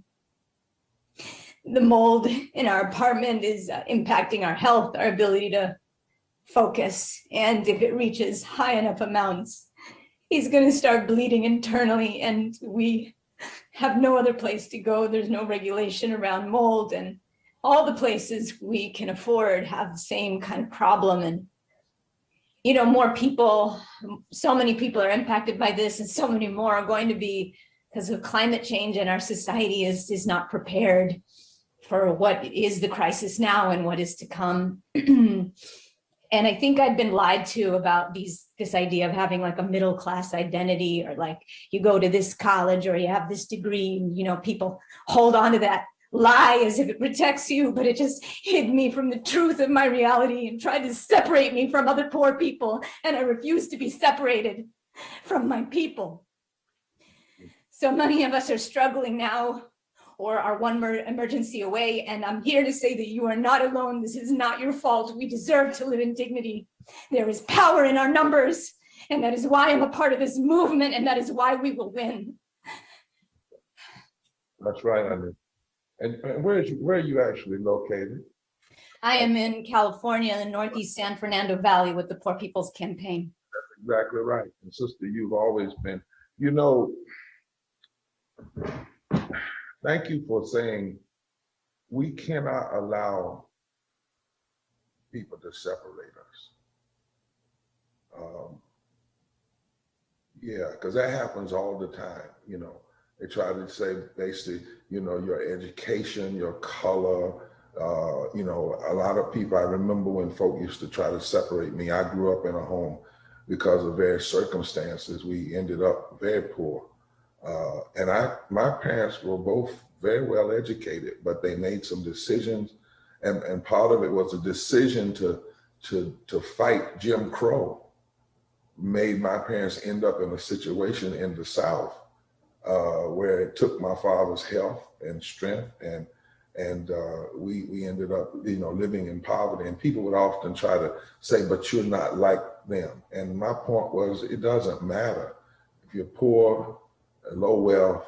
the mold in our apartment is impacting our health, our ability to focus. And if it reaches high enough amounts, he's going to start bleeding internally, and we have no other place to go. There's no regulation around mold, and all the places we can afford have the same kind of problem. And, you know, more people, so many people are impacted by this, and so many more are going to be because of climate change, and our society is not prepared for what is the crisis now and what is to come. And I think I've been lied to about this idea of having like a middle class identity, or like you go to this college or you have this degree, and, you know, people hold on to that lie as if it protects you, but it just hid me from the truth of my reality and tried to separate me from other poor people. And I refuse to be separated from my people. So many of us are struggling now, or are one emergency away. And I'm here to say that you are not alone. This is not your fault. We deserve to live in dignity. There is power in our numbers, And that is why I'm a part of this movement, and that is why we will win. That's right, Anya. And where are you actually located? I am in California, in the Northeast San Fernando Valley with the Poor People's Campaign. That's exactly right. And sister, you've always been, you know, thank you for saying we cannot allow people to separate us. Yeah, because that happens all the time. You know, they try to say basically, you know, your education, your color. You know, a lot of people, I remember when folk used to try to separate me. I grew up in a home because of various circumstances. We ended up very poor. And my parents were both very well educated, but they made some decisions. And part of it was a decision to fight Jim Crow. Made my parents end up in a situation in the South where it took my father's health and strength, and we ended up, you know, living in poverty. And people would often try to say, "But you're not like them." And my point was, it doesn't matter if you're poor, low wealth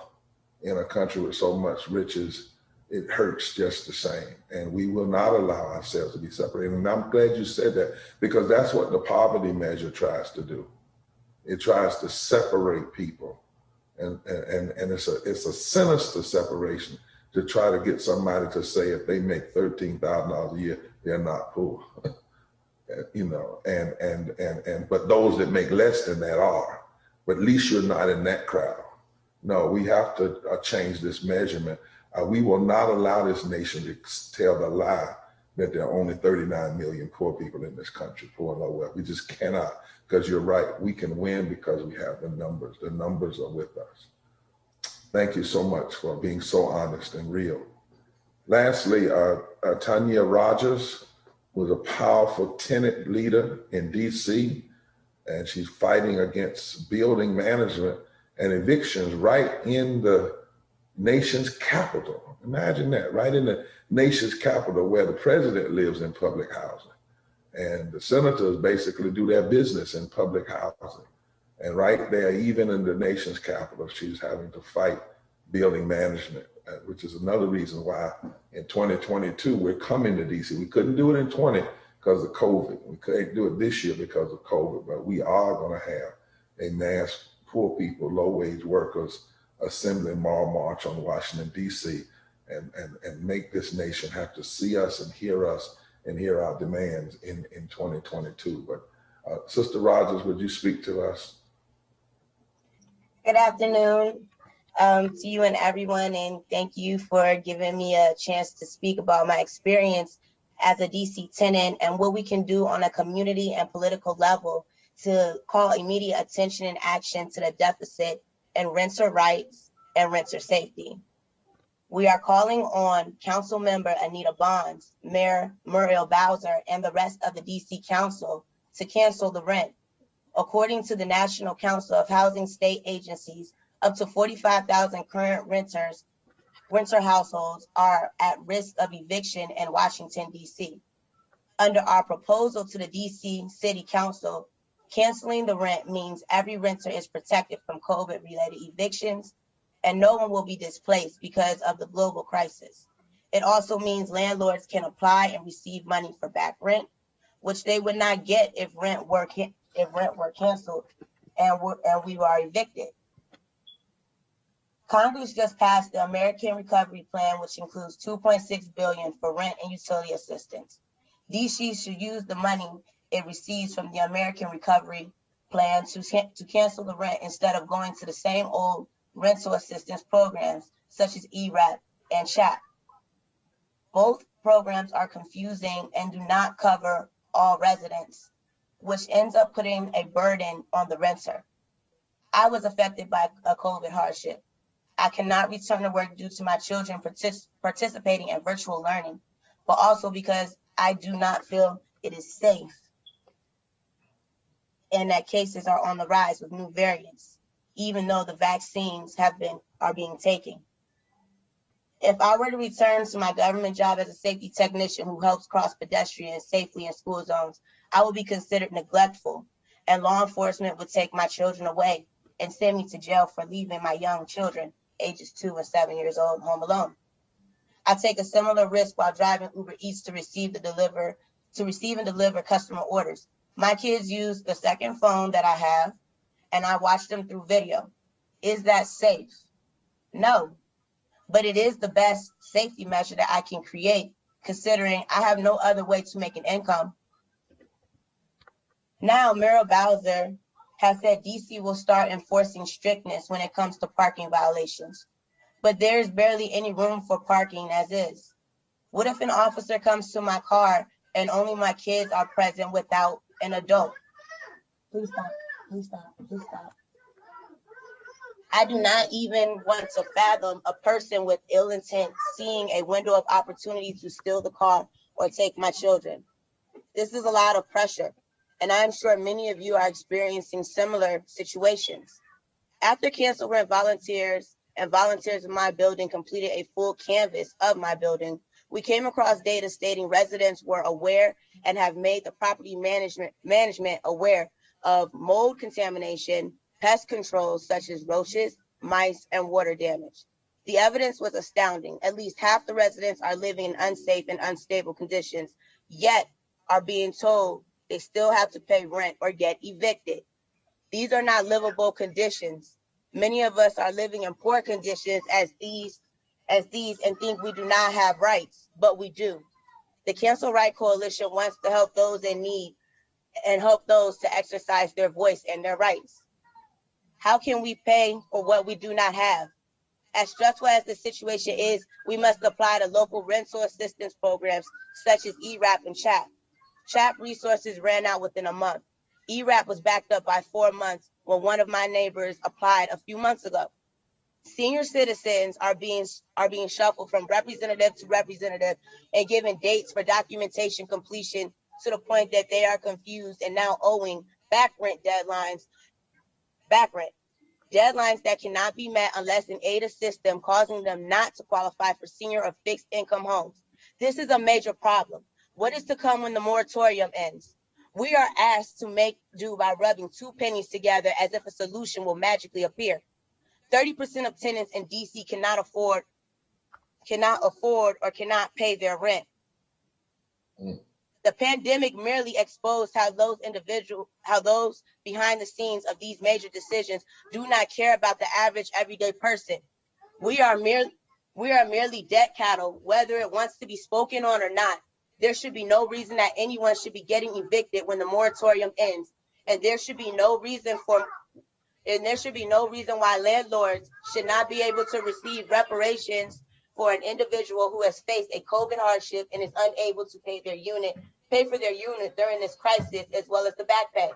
in a country with so much riches. It hurts just the same, and we will not allow ourselves to be separated. And I'm glad you said that, because that's what the poverty measure tries to do. It tries to separate people, and it's a sinister separation to try to get somebody to say if they make $13,000 a year, they're not poor. You know, but those that make less than that are. But at least you're not in that crowd. No, we have to change this measurement. We will not allow this nation to tell the lie that there are only 39 million poor people in this country, poor and low wealth. We just cannot, because you're right. We can win because we have the numbers. The numbers are with us. Thank you so much for being so honest and real. Lastly, Tanya Rogers was a powerful tenant leader in DC, and she's fighting against building management and evictions right in the nation's capital. Imagine that, right in the nation's capital where the president lives in public housing. And the senators basically do their business in public housing. And right there, even in the nation's capital, she's having to fight building management, which is another reason why in 2022, we're coming to DC. We couldn't do it in 20 because of COVID. We couldn't do it this year because of COVID, but we are gonna have a mass poor people, low wage workers assembly Mall March on Washington, DC, and make this nation have to see us and hear our demands in 2022. But Sister Rogers, would you speak to us? Good afternoon to you and everyone, and thank you for giving me a chance to speak about my experience as a DC tenant and what we can do on a community and political level to call immediate attention and action to the deficit in renter rights and renter safety. We are calling on Council Member Anita Bonds, Mayor Muriel Bowser, and the rest of the DC Council to cancel the rent. According to the National Council of Housing State Agencies, up to 45,000 current renter households are at risk of eviction in Washington, DC. Under our proposal to the DC City Council, canceling the rent means every renter is protected from COVID-related evictions, and no one will be displaced because of the global crisis. It also means landlords can apply and receive money for back rent, which they would not get if rent were canceled and we were evicted. Congress just passed the American Recovery Plan, which includes $2.6 billion for rent and utility assistance. DC should use the money it receives from the American Recovery Plan to cancel the rent instead of going to the same old rental assistance programs such as ERAP and SHAP. Both programs are confusing and do not cover all residents, which ends up putting a burden on the renter. I was affected by a COVID hardship. I cannot return to work due to my children participating in virtual learning, but also because I do not feel it is safe and that cases are on the rise with new variants, even though the vaccines are being taken. If I were to return to my government job as a safety technician who helps cross pedestrians safely in school zones, I would be considered neglectful and law enforcement would take my children away and send me to jail for leaving my young children, ages 2 and 7 years old, home alone. I take a similar risk while driving Uber Eats to receive and deliver customer orders. My kids use the second phone that I have, and I watch them through video. Is that safe? No, but it is the best safety measure that I can create, considering I have no other way to make an income. Now, Mayor Bowser has said DC will start enforcing strictness when it comes to parking violations, but there's barely any room for parking as is. What if an officer comes to my car and only my kids are present without an adult? Please stop, please stop, please stop. I do not even want to fathom a person with ill intent seeing a window of opportunity to steal the car or take my children. This is a lot of pressure, and I'm sure many of you are experiencing similar situations. After Cancel Rent volunteers in my building completed a full canvass of my building, we came across data stating residents were aware and have made the property management aware of mold contamination, pest control such as roaches, mice, and water damage. The evidence was astounding. At least half the residents are living in unsafe and unstable conditions, yet are being told they still have to pay rent or get evicted. These are not livable conditions. Many of us are living in poor conditions as these and think we do not have rights, but we do. The Cancel Right Coalition wants to help those in need and help those to exercise their voice and their rights. How can we pay for what we do not have? As stressful as the situation is, we must apply to local rental assistance programs such as ERAP and CHAP. CHAP resources ran out within a month. ERAP was backed up by 4 months when one of my neighbors applied a few months ago. Senior citizens are being shuffled from representative to representative and given dates for documentation completion to the point that they are confused and now owing back rent deadlines that cannot be met unless an aid assists them, causing them not to qualify for senior or fixed income homes. This is a major problem. What is to come when the moratorium ends? We are asked to make do by rubbing 2 pennies together as if a solution will magically appear. 30% of tenants in DC cannot afford or cannot pay their rent. The pandemic merely exposed how those behind the scenes of these major decisions do not care about the average everyday person. We are merely debt cattle, whether it wants to be spoken on or not. There should be no reason that anyone should be getting evicted when the moratorium ends, and there should be no reason why landlords should not be able to receive reparations for an individual who has faced a COVID hardship and is unable to pay for their unit during this crisis, as well as the back pay.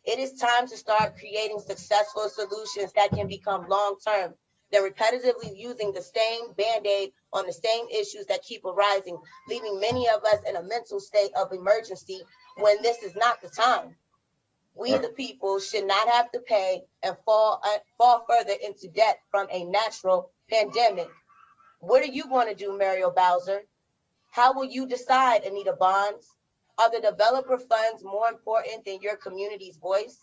It is time to start creating successful solutions that can become long-term. They're repetitively using the same Band-Aid on the same issues that keep arising, leaving many of us in a mental state of emergency when this is not the time. We, the people, should not have to pay and fall further into debt from a natural pandemic. What are you going to do, Mario Bowser? How will you decide, Anita Bonds? Are the developer funds more important than your community's voice?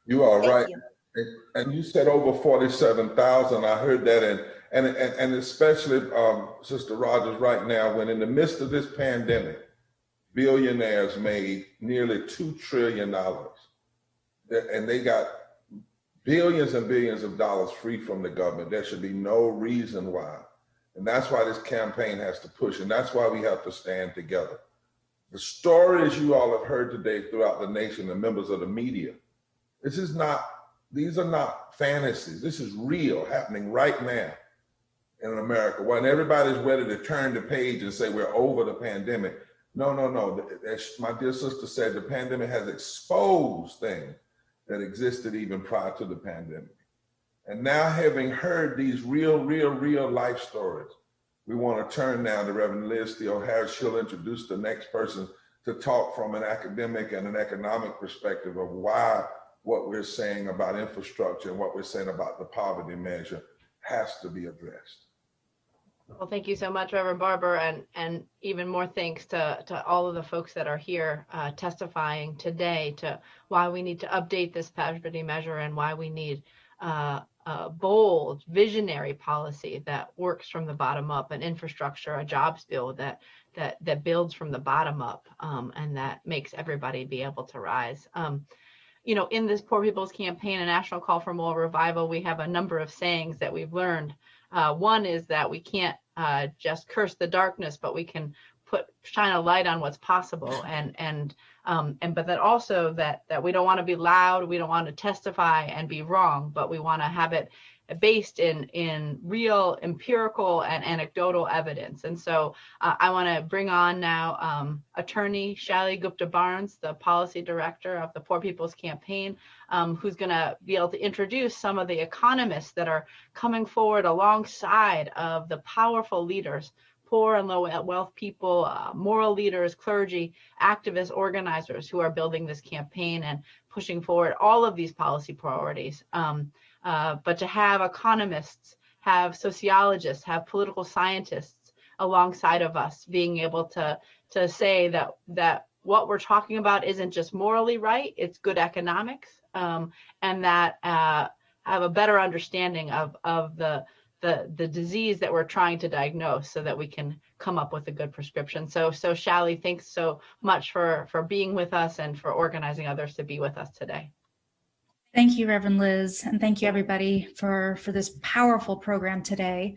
You are right. And you said over 47,000. I heard that, and especially Sister Rogers, right now, when in the midst of this pandemic, billionaires made nearly $2 trillion, and they got billions and billions of dollars free from the government. There should be no reason why. And that's why this campaign has to push, and that's why we have to stand together. The stories you all have heard today throughout the nation, the members of the media, these are not fantasies. This is real, happening right now in America. When everybody's ready to turn the page and say we're over the pandemic, no. As my dear sister said, the pandemic has exposed things that existed even prior to the pandemic. And now, having heard these real life stories, we want to turn now to Reverend Liz Theo Harris. She'll introduce the next person to talk from an academic and an economic perspective of why what we're saying about infrastructure and what we're saying about the poverty measure has to be addressed. Well, thank you so much, Reverend Barber, and even more thanks to all of the folks that are here testifying today to why we need to update this poverty measure and why we need a bold, visionary policy that works from the bottom up, an infrastructure, a jobs bill that builds from the bottom up, and that makes everybody be able to rise. In this Poor People's Campaign, a national call for moral revival, we have a number of sayings that we've learned. One is that we can't just curse the darkness, but we can shine a light on what's possible, but that also that we don't want to be loud, we don't want to testify and be wrong, but we want to have it based in real empirical and anecdotal evidence. And so I want to bring on now attorney Shally Gupta Barnes, the policy director of the Poor People's Campaign, who's going to be able to introduce some of the economists that are coming forward alongside of the powerful leaders, poor and low wealth people, moral leaders, clergy, activists, organizers who are building this campaign and pushing forward all of these policy priorities. But to have economists, have sociologists, have political scientists alongside of us being able to say that what we're talking about isn't just morally right, it's good economics, and that have a better understanding of the disease that we're trying to diagnose so that we can come up with a good prescription. So Shally, thanks so much for being with us and for organizing others to be with us today. Thank you, Reverend Liz, and thank you everybody for this powerful program today.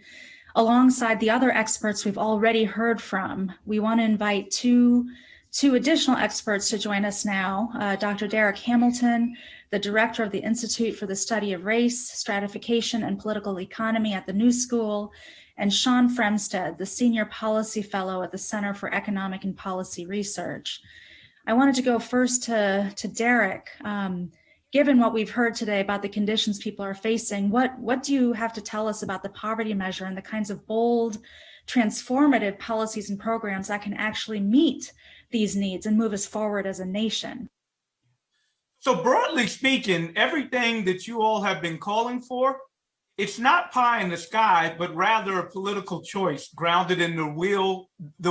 Alongside the other experts we've already heard from, we want to invite two additional experts to join us now. Dr. Derek Hamilton, the director of the Institute for the Study of Race, Stratification, and Political Economy at the New School, and Sean Fremstead, the senior policy fellow at the Center for Economic and Policy Research. I wanted to go first to Derek. Given what we've heard today about the conditions people are facing, what do you have to tell us about the poverty measure and the kinds of bold, transformative policies and programs that can actually meet these needs and move us forward as a nation? So broadly speaking, everything that you all have been calling for, it's not pie in the sky, but rather a political choice grounded in the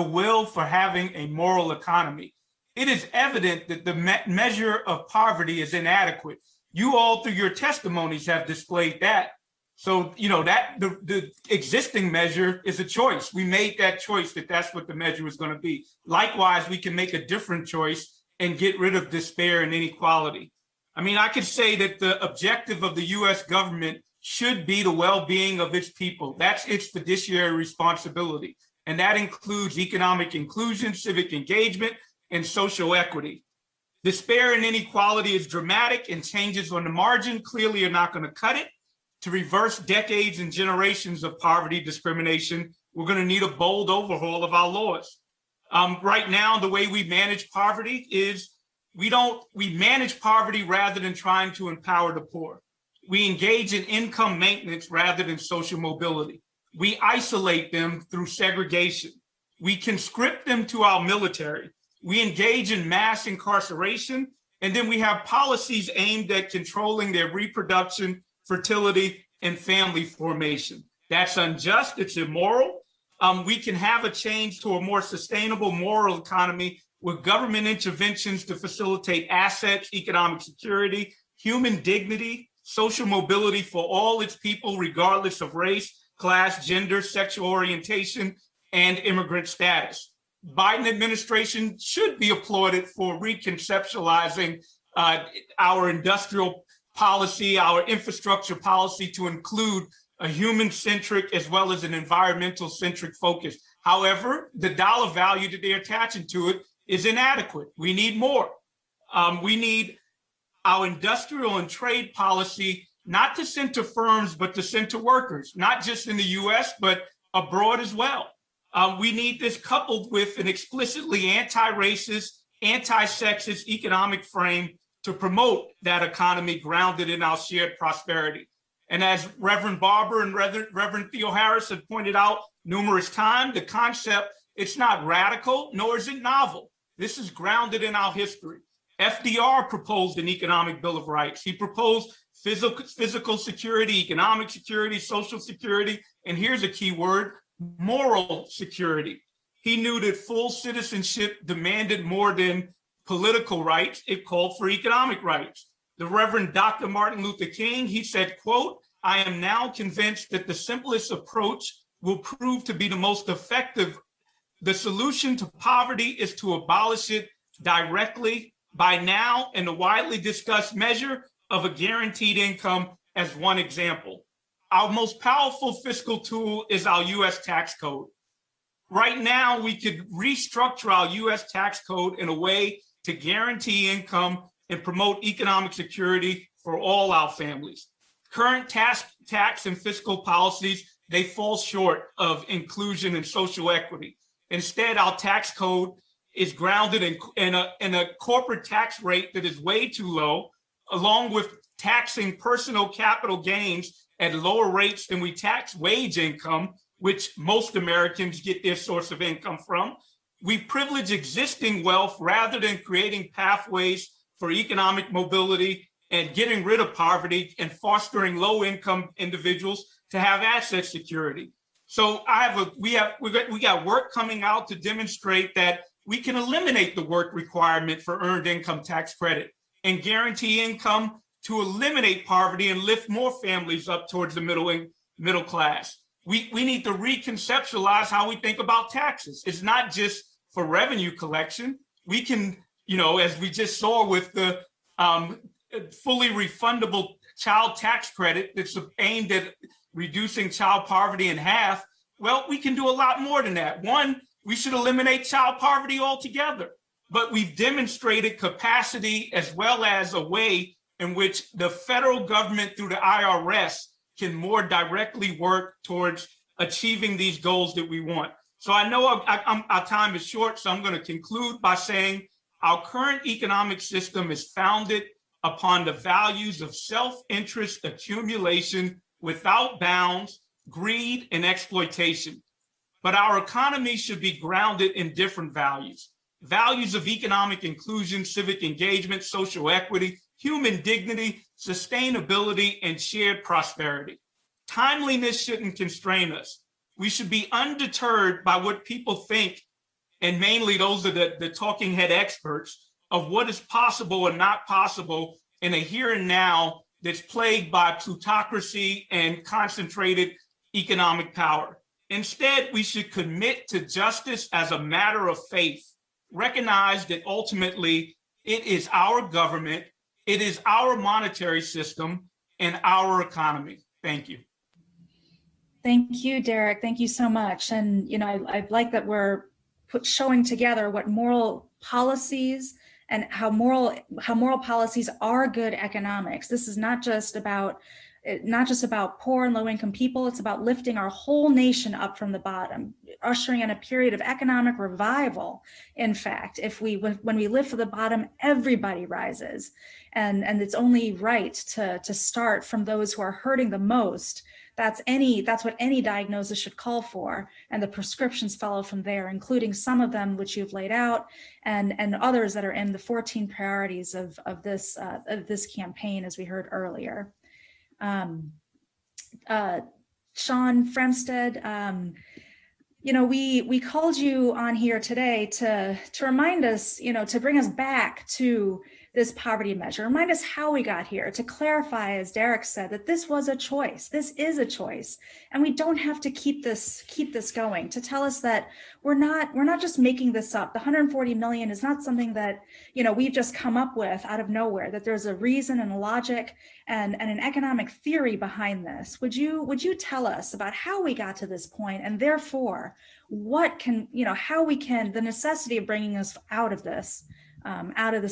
will for having a moral economy. It is evident that the measure of poverty is inadequate. You all, through your testimonies, have displayed that. So, that the existing measure is a choice. We made that choice that that's what the measure is going to be. Likewise, we can make a different choice and get rid of despair and inequality. I mean, I could say that the objective of the U.S. government should be the well-being of its people. That's its fiduciary responsibility. And that includes economic inclusion, civic engagement, and social equity. Despair and inequality is dramatic, and changes on the margin clearly are not going to cut it. To reverse decades and generations of poverty discrimination, we're going to need a bold overhaul of our laws. Right now, the way we manage poverty is we manage poverty rather than trying to empower the poor. We engage in income maintenance rather than social mobility. We isolate them through segregation. We conscript them to our military. We engage in mass incarceration, and then we have policies aimed at controlling their reproduction, fertility, and family formation. That's unjust, it's immoral. We can have a change to a more sustainable moral economy with government interventions to facilitate assets, economic security, human dignity, social mobility for all its people, regardless of race, class, gender, sexual orientation, and immigrant status. Biden administration should be applauded for reconceptualizing our industrial policy, our infrastructure policy to include a human-centric as well as an environmental-centric focus. However, the dollar value that they're attaching to it is inadequate. We need more. We need our industrial and trade policy not to center firms, but to center workers, not just in the US, but abroad as well. We need this coupled with an explicitly anti-racist, anti-sexist economic frame to promote that economy grounded in our shared prosperity. And as Reverend Barber and Reverend Theo Harris have pointed out numerous times, the concept, it's not radical, nor is it novel. This is grounded in our history. FDR proposed an economic bill of rights. He proposed physical security, economic security, social security, and here's a key word, moral security. He knew that full citizenship demanded more than political rights. It called for economic rights. The Reverend Dr. Martin Luther King, he said, quote, "I am now convinced that the simplest approach will prove to be the most effective. The solution to poverty is to abolish it directly by now, and the widely discussed measure of a guaranteed income as one example. Our most powerful fiscal tool is our US tax code. Right now, we could restructure our US tax code in a way to guarantee income and promote economic security for all our families. Current tax and fiscal policies, they fall short of inclusion and social equity. Instead, our tax code is grounded in a corporate tax rate that is way too low, along with taxing personal capital gains at lower rates than we tax wage income, which most Americans get their source of income from. We privilege existing wealth rather than creating pathways for economic mobility and getting rid of poverty and fostering low-income individuals to have asset security. So we got work coming out to demonstrate that we can eliminate the work requirement for earned income tax credit and guarantee income to eliminate poverty and lift more families up towards the middle class. We need to reconceptualize how we think about taxes. It's not just for revenue collection. We can, as we just saw with the fully refundable child tax credit that's aimed at reducing child poverty in half. Well, we can do a lot more than that. One, we should eliminate child poverty altogether. But we've demonstrated capacity as well as a way in which the federal government through the IRS can more directly work towards achieving these goals that we want. So I know our time is short, so I'm going to conclude by saying our current economic system is founded upon the values of self-interest accumulation without bounds, greed, and exploitation. But our economy should be grounded in different values. Values of economic inclusion, civic engagement, social equity, human dignity, sustainability, and shared prosperity. Timeliness shouldn't constrain us. We should be undeterred by what people think, and mainly those are the talking head experts, of what is possible and not possible in a here and now that's plagued by plutocracy and concentrated economic power. Instead, we should commit to justice as a matter of faith, recognize that ultimately it is our government, it is our monetary system, and our economy. Thank you. Thank you, Derek. Thank you so much. And, I like that we're showing together what moral policies and how moral policies are good economics. This is not just about poor and low-income people. It's about lifting our whole nation up from the bottom, ushering in a period of economic revival. In fact, when we lift from the bottom, everybody rises, and it's only right to start from those who are hurting the most. That's what any diagnosis should call for, and the prescriptions follow from there, including some of them which you've laid out, and others that are in the 14 priorities of this campaign, as we heard earlier. Sean Fremstead, we called you on here today to remind us, to bring us back to this poverty measure, remind us how we got here, to clarify, as Derek said, that this was a choice. This is a choice, and we don't have to keep this going, to tell us that we're not just making this up. The 140 million is not something that we've just come up with out of nowhere, that there's a reason and a logic and an economic theory behind this. Would you tell us about how we got to this point, and therefore the necessity of bringing us out of this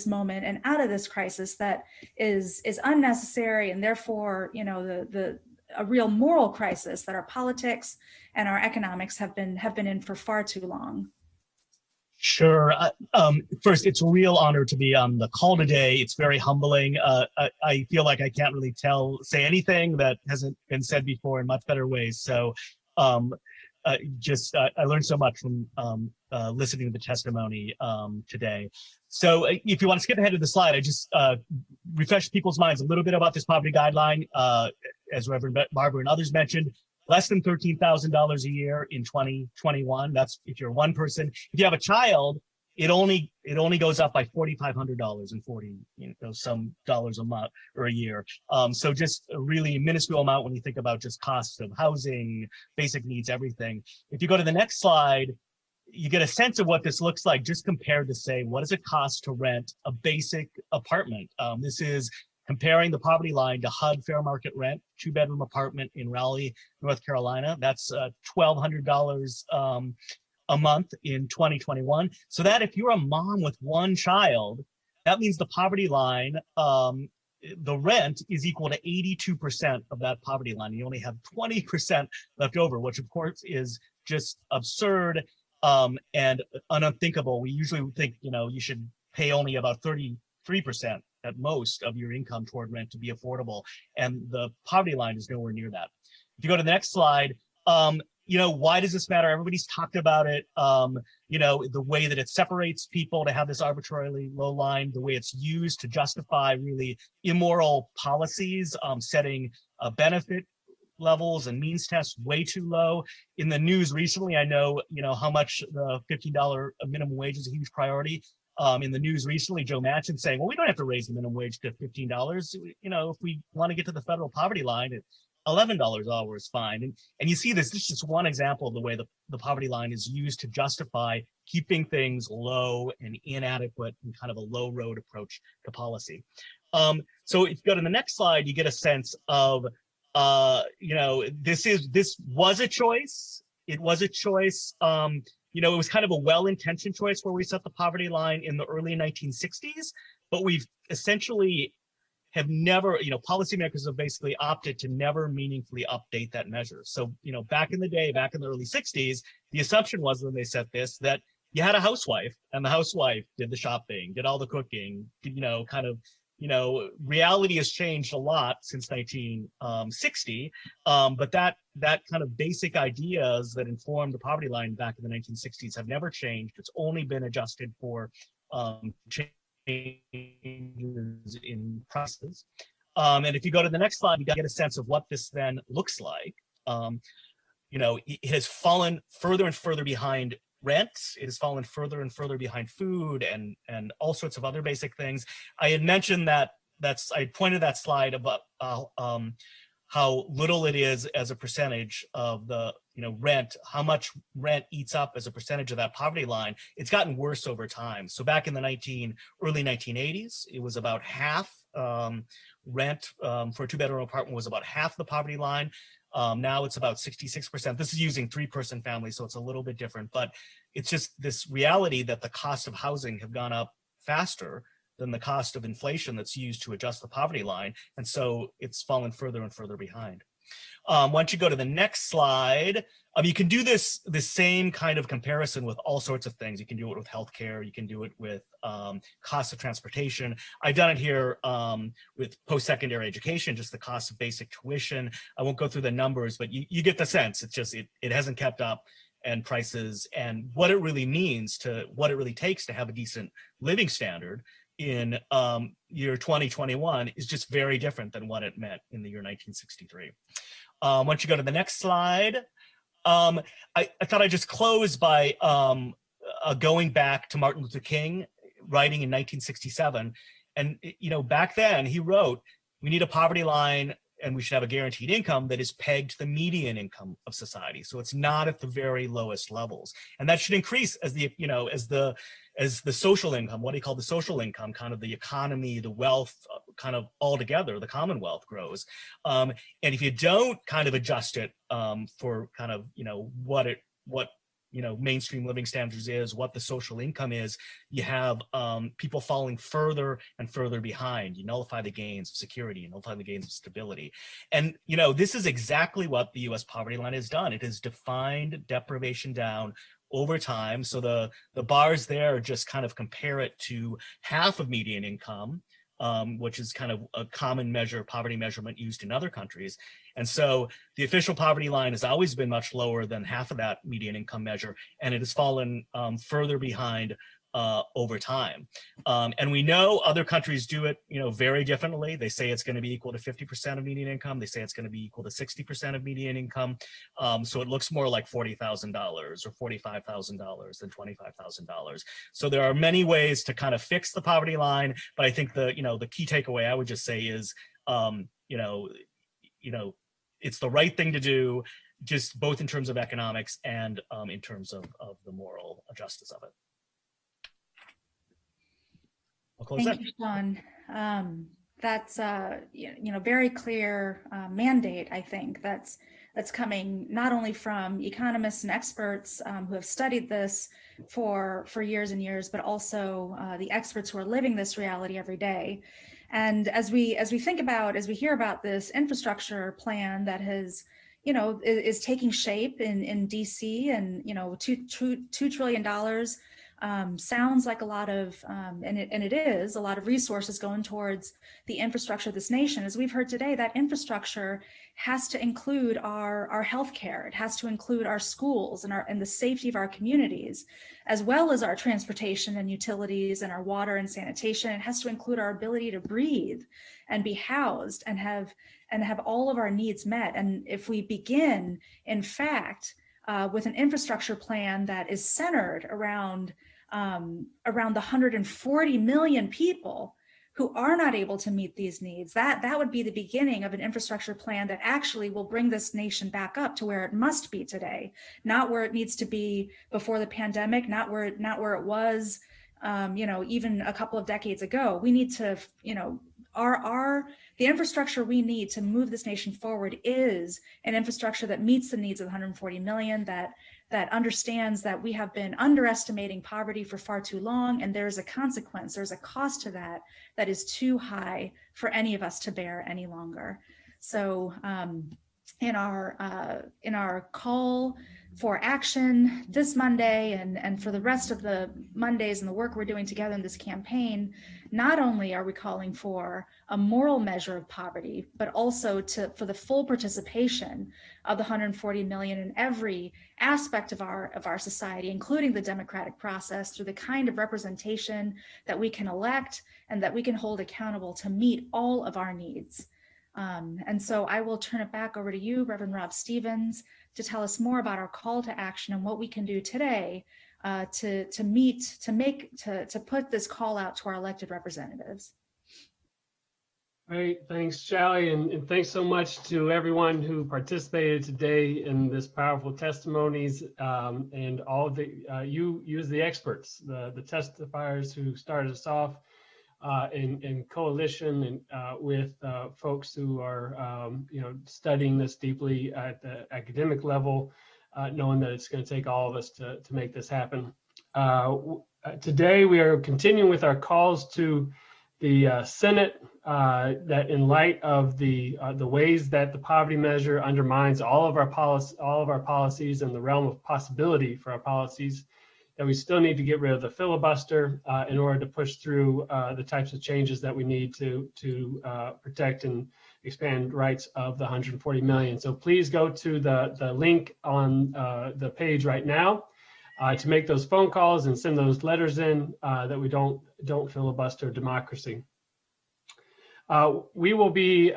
moment and out of this crisis that is unnecessary, and therefore a real moral crisis that our politics and our economics have been in for far too long? Sure. First, it's a real honor to be on the call today. It's very humbling. I feel like I can't really say anything that hasn't been said before in much better ways. So I learned so much from listening to the testimony today. So if you want to skip ahead to the slide, I just refresh people's minds a little bit about this poverty guideline. As Reverend Barber and others mentioned, less than $13,000 a year in 2021. That's if you're one person. If you have a child, it only goes up by $4,500 and some dollars a month or a year. So just a really minuscule amount when you think about just costs of housing, basic needs, everything. If you go to the next slide, you get a sense of what this looks like just compared to, say, what does it cost to rent a basic apartment? This is comparing the poverty line to HUD fair market rent, 2-bedroom apartment in Raleigh, North Carolina. That's $1,200 a month in 2021. So that if you're a mom with one child, that means the poverty line, the rent is equal to 82% of that poverty line. You only have 20% left over, which of course is just absurd and unthinkable. We usually think, you should pay only about 33% at most of your income toward rent to be affordable. And the poverty line is nowhere near that. If you go to the next slide, why does this matter? Everybody's talked about it. The way that it separates people to have this arbitrarily low line, the way it's used to justify really immoral policies, setting benefit levels and means tests way too low. In the news recently, I know, how much the $15 minimum wage is a huge priority. In the news recently, Joe Manchin saying, well, we don't have to raise the minimum wage to $15. If we want to get to the federal poverty line, $11 an hour is fine. And you see this is just one example of the way the poverty line is used to justify keeping things low and inadequate and kind of a low road approach to policy. So if you go to the next slide, you get a sense of, this was a choice. It was a choice. It was kind of a well-intentioned choice where we set the poverty line in the early 1960s, but we've essentially have never, policymakers have basically opted to never meaningfully update that measure. So, back in the day, back in the early 60s, the assumption was when they set this, that you had a housewife and the housewife did the shopping, did all the cooking, reality has changed a lot since 1960, but that kind of basic ideas that informed the poverty line back in the 1960s have never changed. It's only been adjusted for changes in prices. And if you go to the next slide, you get a sense of what this then looks like. It has fallen further and further behind rent. It has fallen further and further behind food and all sorts of other basic things. I had mentioned I pointed that slide about how little it is as a percentage of the rent, how much rent eats up as a percentage of that poverty line. It's gotten worse over time. So back in the early 1980s, it was about half. Rent for a 2-bedroom apartment was about half the poverty line. Now it's about 66%. This is using 3-person families, so it's a little bit different, but it's just this reality that the cost of housing have gone up faster than the cost of inflation that's used to adjust the poverty line. And so it's fallen further and further behind. Once you go to the next slide, you can do this same kind of comparison with all sorts of things. You can do it with healthcare. You can do it with cost of transportation. I've done it here with post-secondary education, just the cost of basic tuition. I won't go through the numbers, but you get the sense. It's just, it hasn't kept up, and prices and what it really means what it really takes to have a decent living standard in year 2021 is just very different than what it meant in the year 1963. Once you go to the next slide, I thought I'd just close by going back to Martin Luther King writing in 1967. And, back then he wrote, we need a poverty line and we should have a guaranteed income that is pegged to the median income of society. So it's not at the very lowest levels. And that should increase as the social income, what do you call the social income, kind of the economy, the wealth, kind of all together, the Commonwealth grows. And if you don't kind of adjust it for kind of, what mainstream living standards is, what the social income is, you have people falling further and further behind. You nullify the gains of security, you nullify the gains of stability. And, this is exactly what the US poverty line has done. It has defined deprivation down over time. So the bars there just kind of compare it to half of median income, which is kind of a common measure, poverty measurement used in other countries. And so the official poverty line has always been much lower than half of that median income measure, and it has fallen further behind over time. And we know other countries do it, very differently. They say it's going to be equal to 50% of median income. They say it's going to be equal to 60% of median income. So it looks more like $40,000 or $45,000 than $25,000. So there are many ways to kind of fix the poverty line. But I think the key takeaway I would just say is, it's the right thing to do, just both in terms of economics and in terms of the moral justice of it. I'll close Thank you, Sean. That's very clear mandate. I think that's coming not only from economists and experts who have studied this for years and years, but also the experts who are living this reality every day. And as we hear about this infrastructure plan that has, is taking shape in DC, and $2 trillion. Sounds like a lot of, and it is a lot of resources going towards the infrastructure of this nation. As we've heard today, that infrastructure has to include our healthcare. It has to include our schools and the safety of our communities, as well as our transportation and utilities and our water and sanitation. It has to include our ability to breathe and be housed and have all of our needs met. And if we begin, in fact, with an infrastructure plan that is centered around the 140 million people who are not able to meet these needs, that would be the beginning of an infrastructure plan that actually will bring this nation back up to where it must be today, not where it needs to be before the pandemic, not where it was, even a couple of decades ago. We need to, the infrastructure we need to move this nation forward is an infrastructure that meets the needs of 140 million, that understands that we have been underestimating poverty for far too long, and there's a consequence, there's a cost to that is too high for any of us to bear any longer. So in our call for action this Monday and for the rest of the Mondays and the work we're doing together in this campaign, not only are we calling for a moral measure of poverty, but also for the full participation of the 140 million in every aspect of our society, including the democratic process, through the kind of representation that we can elect and that we can hold accountable to meet all of our needs. And so I will turn it back over to you, Reverend Rob Stevens, to tell us more about our call to action and what we can do today to put this call out to our elected representatives. Great, thanks, Shelly, and thanks so much to everyone who participated today in this powerful testimonies, and all of you as the experts, the testifiers who started us off in coalition and with folks who are studying this deeply at the academic level, knowing that it's going to take all of us to make this happen. Today we are continuing with our calls to the Senate, that in light of the ways that the poverty measure undermines all of our policies and the realm of possibility for our policies, that we still need to get rid of the filibuster in order to push through the types of changes that we need to protect and expand rights of the 140 million. So please go to the link on the page right now to make those phone calls and send those letters in that we don't filibuster democracy. We will be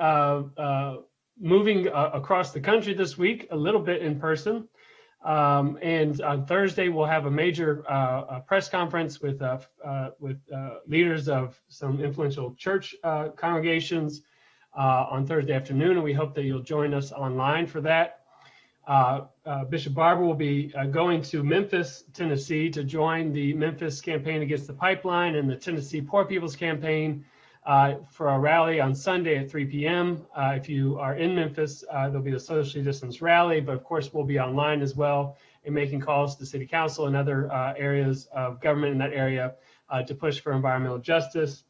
moving across the country this week, a little bit in person. And on Thursday, we'll have a major press conference with leaders of some influential church congregations on Thursday afternoon, and we hope that you'll join us online for that. Bishop Barber will be going to Memphis, Tennessee, to join the Memphis Campaign Against the Pipeline and the Tennessee Poor People's Campaign for a rally on Sunday at 3 p.m. If you are in Memphis, there'll be a socially distanced rally, but of course we'll be online as well and making calls to City Council and other areas of government in that area to push for environmental justice.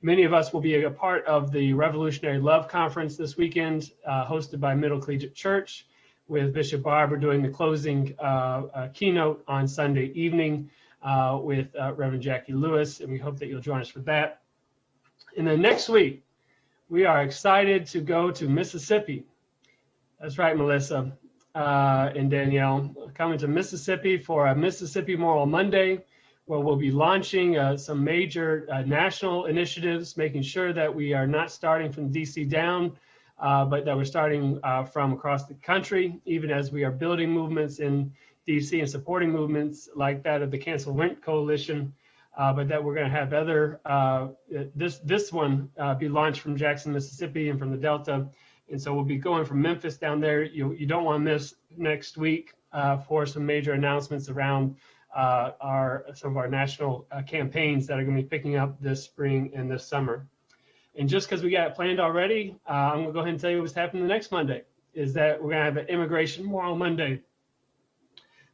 Many of us will be a part of the Revolutionary Love Conference this weekend, hosted by Middle Collegiate Church, with Bishop Barber doing the closing keynote on Sunday evening with Reverend Jackie Lewis, and we hope that you'll join us for that. And then next week, we are excited to go to Mississippi. That's right, Melissa and Danielle, coming to Mississippi for a Mississippi Moral Monday, where we'll be launching some major national initiatives, making sure that we are not starting from DC down, but that we're starting from across the country, even as we are building movements in DC and supporting movements like that of the Cancel Rent Coalition, but that we're going to have other, this one be launched from Jackson, Mississippi, and from the Delta. And so we'll be going from Memphis down there. You don't want to miss next week for some major announcements around some of our national campaigns that are going to be picking up this spring and this summer. And just because we got it planned already, I'm going to go ahead and tell you what's happening the next Monday, is that we're going to have an Immigration Moral Monday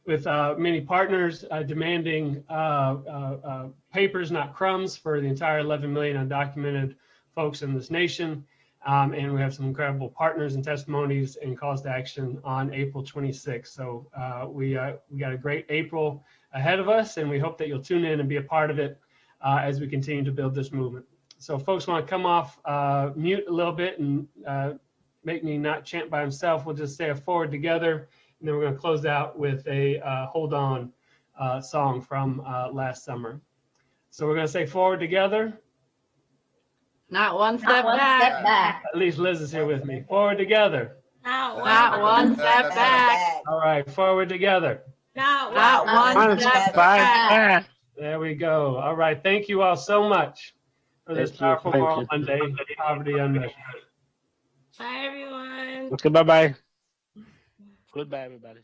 with many partners demanding papers, not crumbs, for the entire 11 million undocumented folks in this nation. And we have some incredible partners and testimonies and calls to action on April 26th. So we got a great April ahead of us, and we hope that you'll tune in and be a part of it as we continue to build this movement. So if folks want to come off mute a little bit and make me not chant by himself, we'll just say a forward together, and then we're going to close out with a Hold On song from last summer. So we're going to say forward together. Not one step back. At least Liz is here with me. Forward together. Not one step back. All right, forward together. Not one step back. There we go. All right, thank you all so much for this powerful Moral Monday, Poverty Unmeasured. Bye, everyone. Okay, bye-bye. Goodbye, everybody.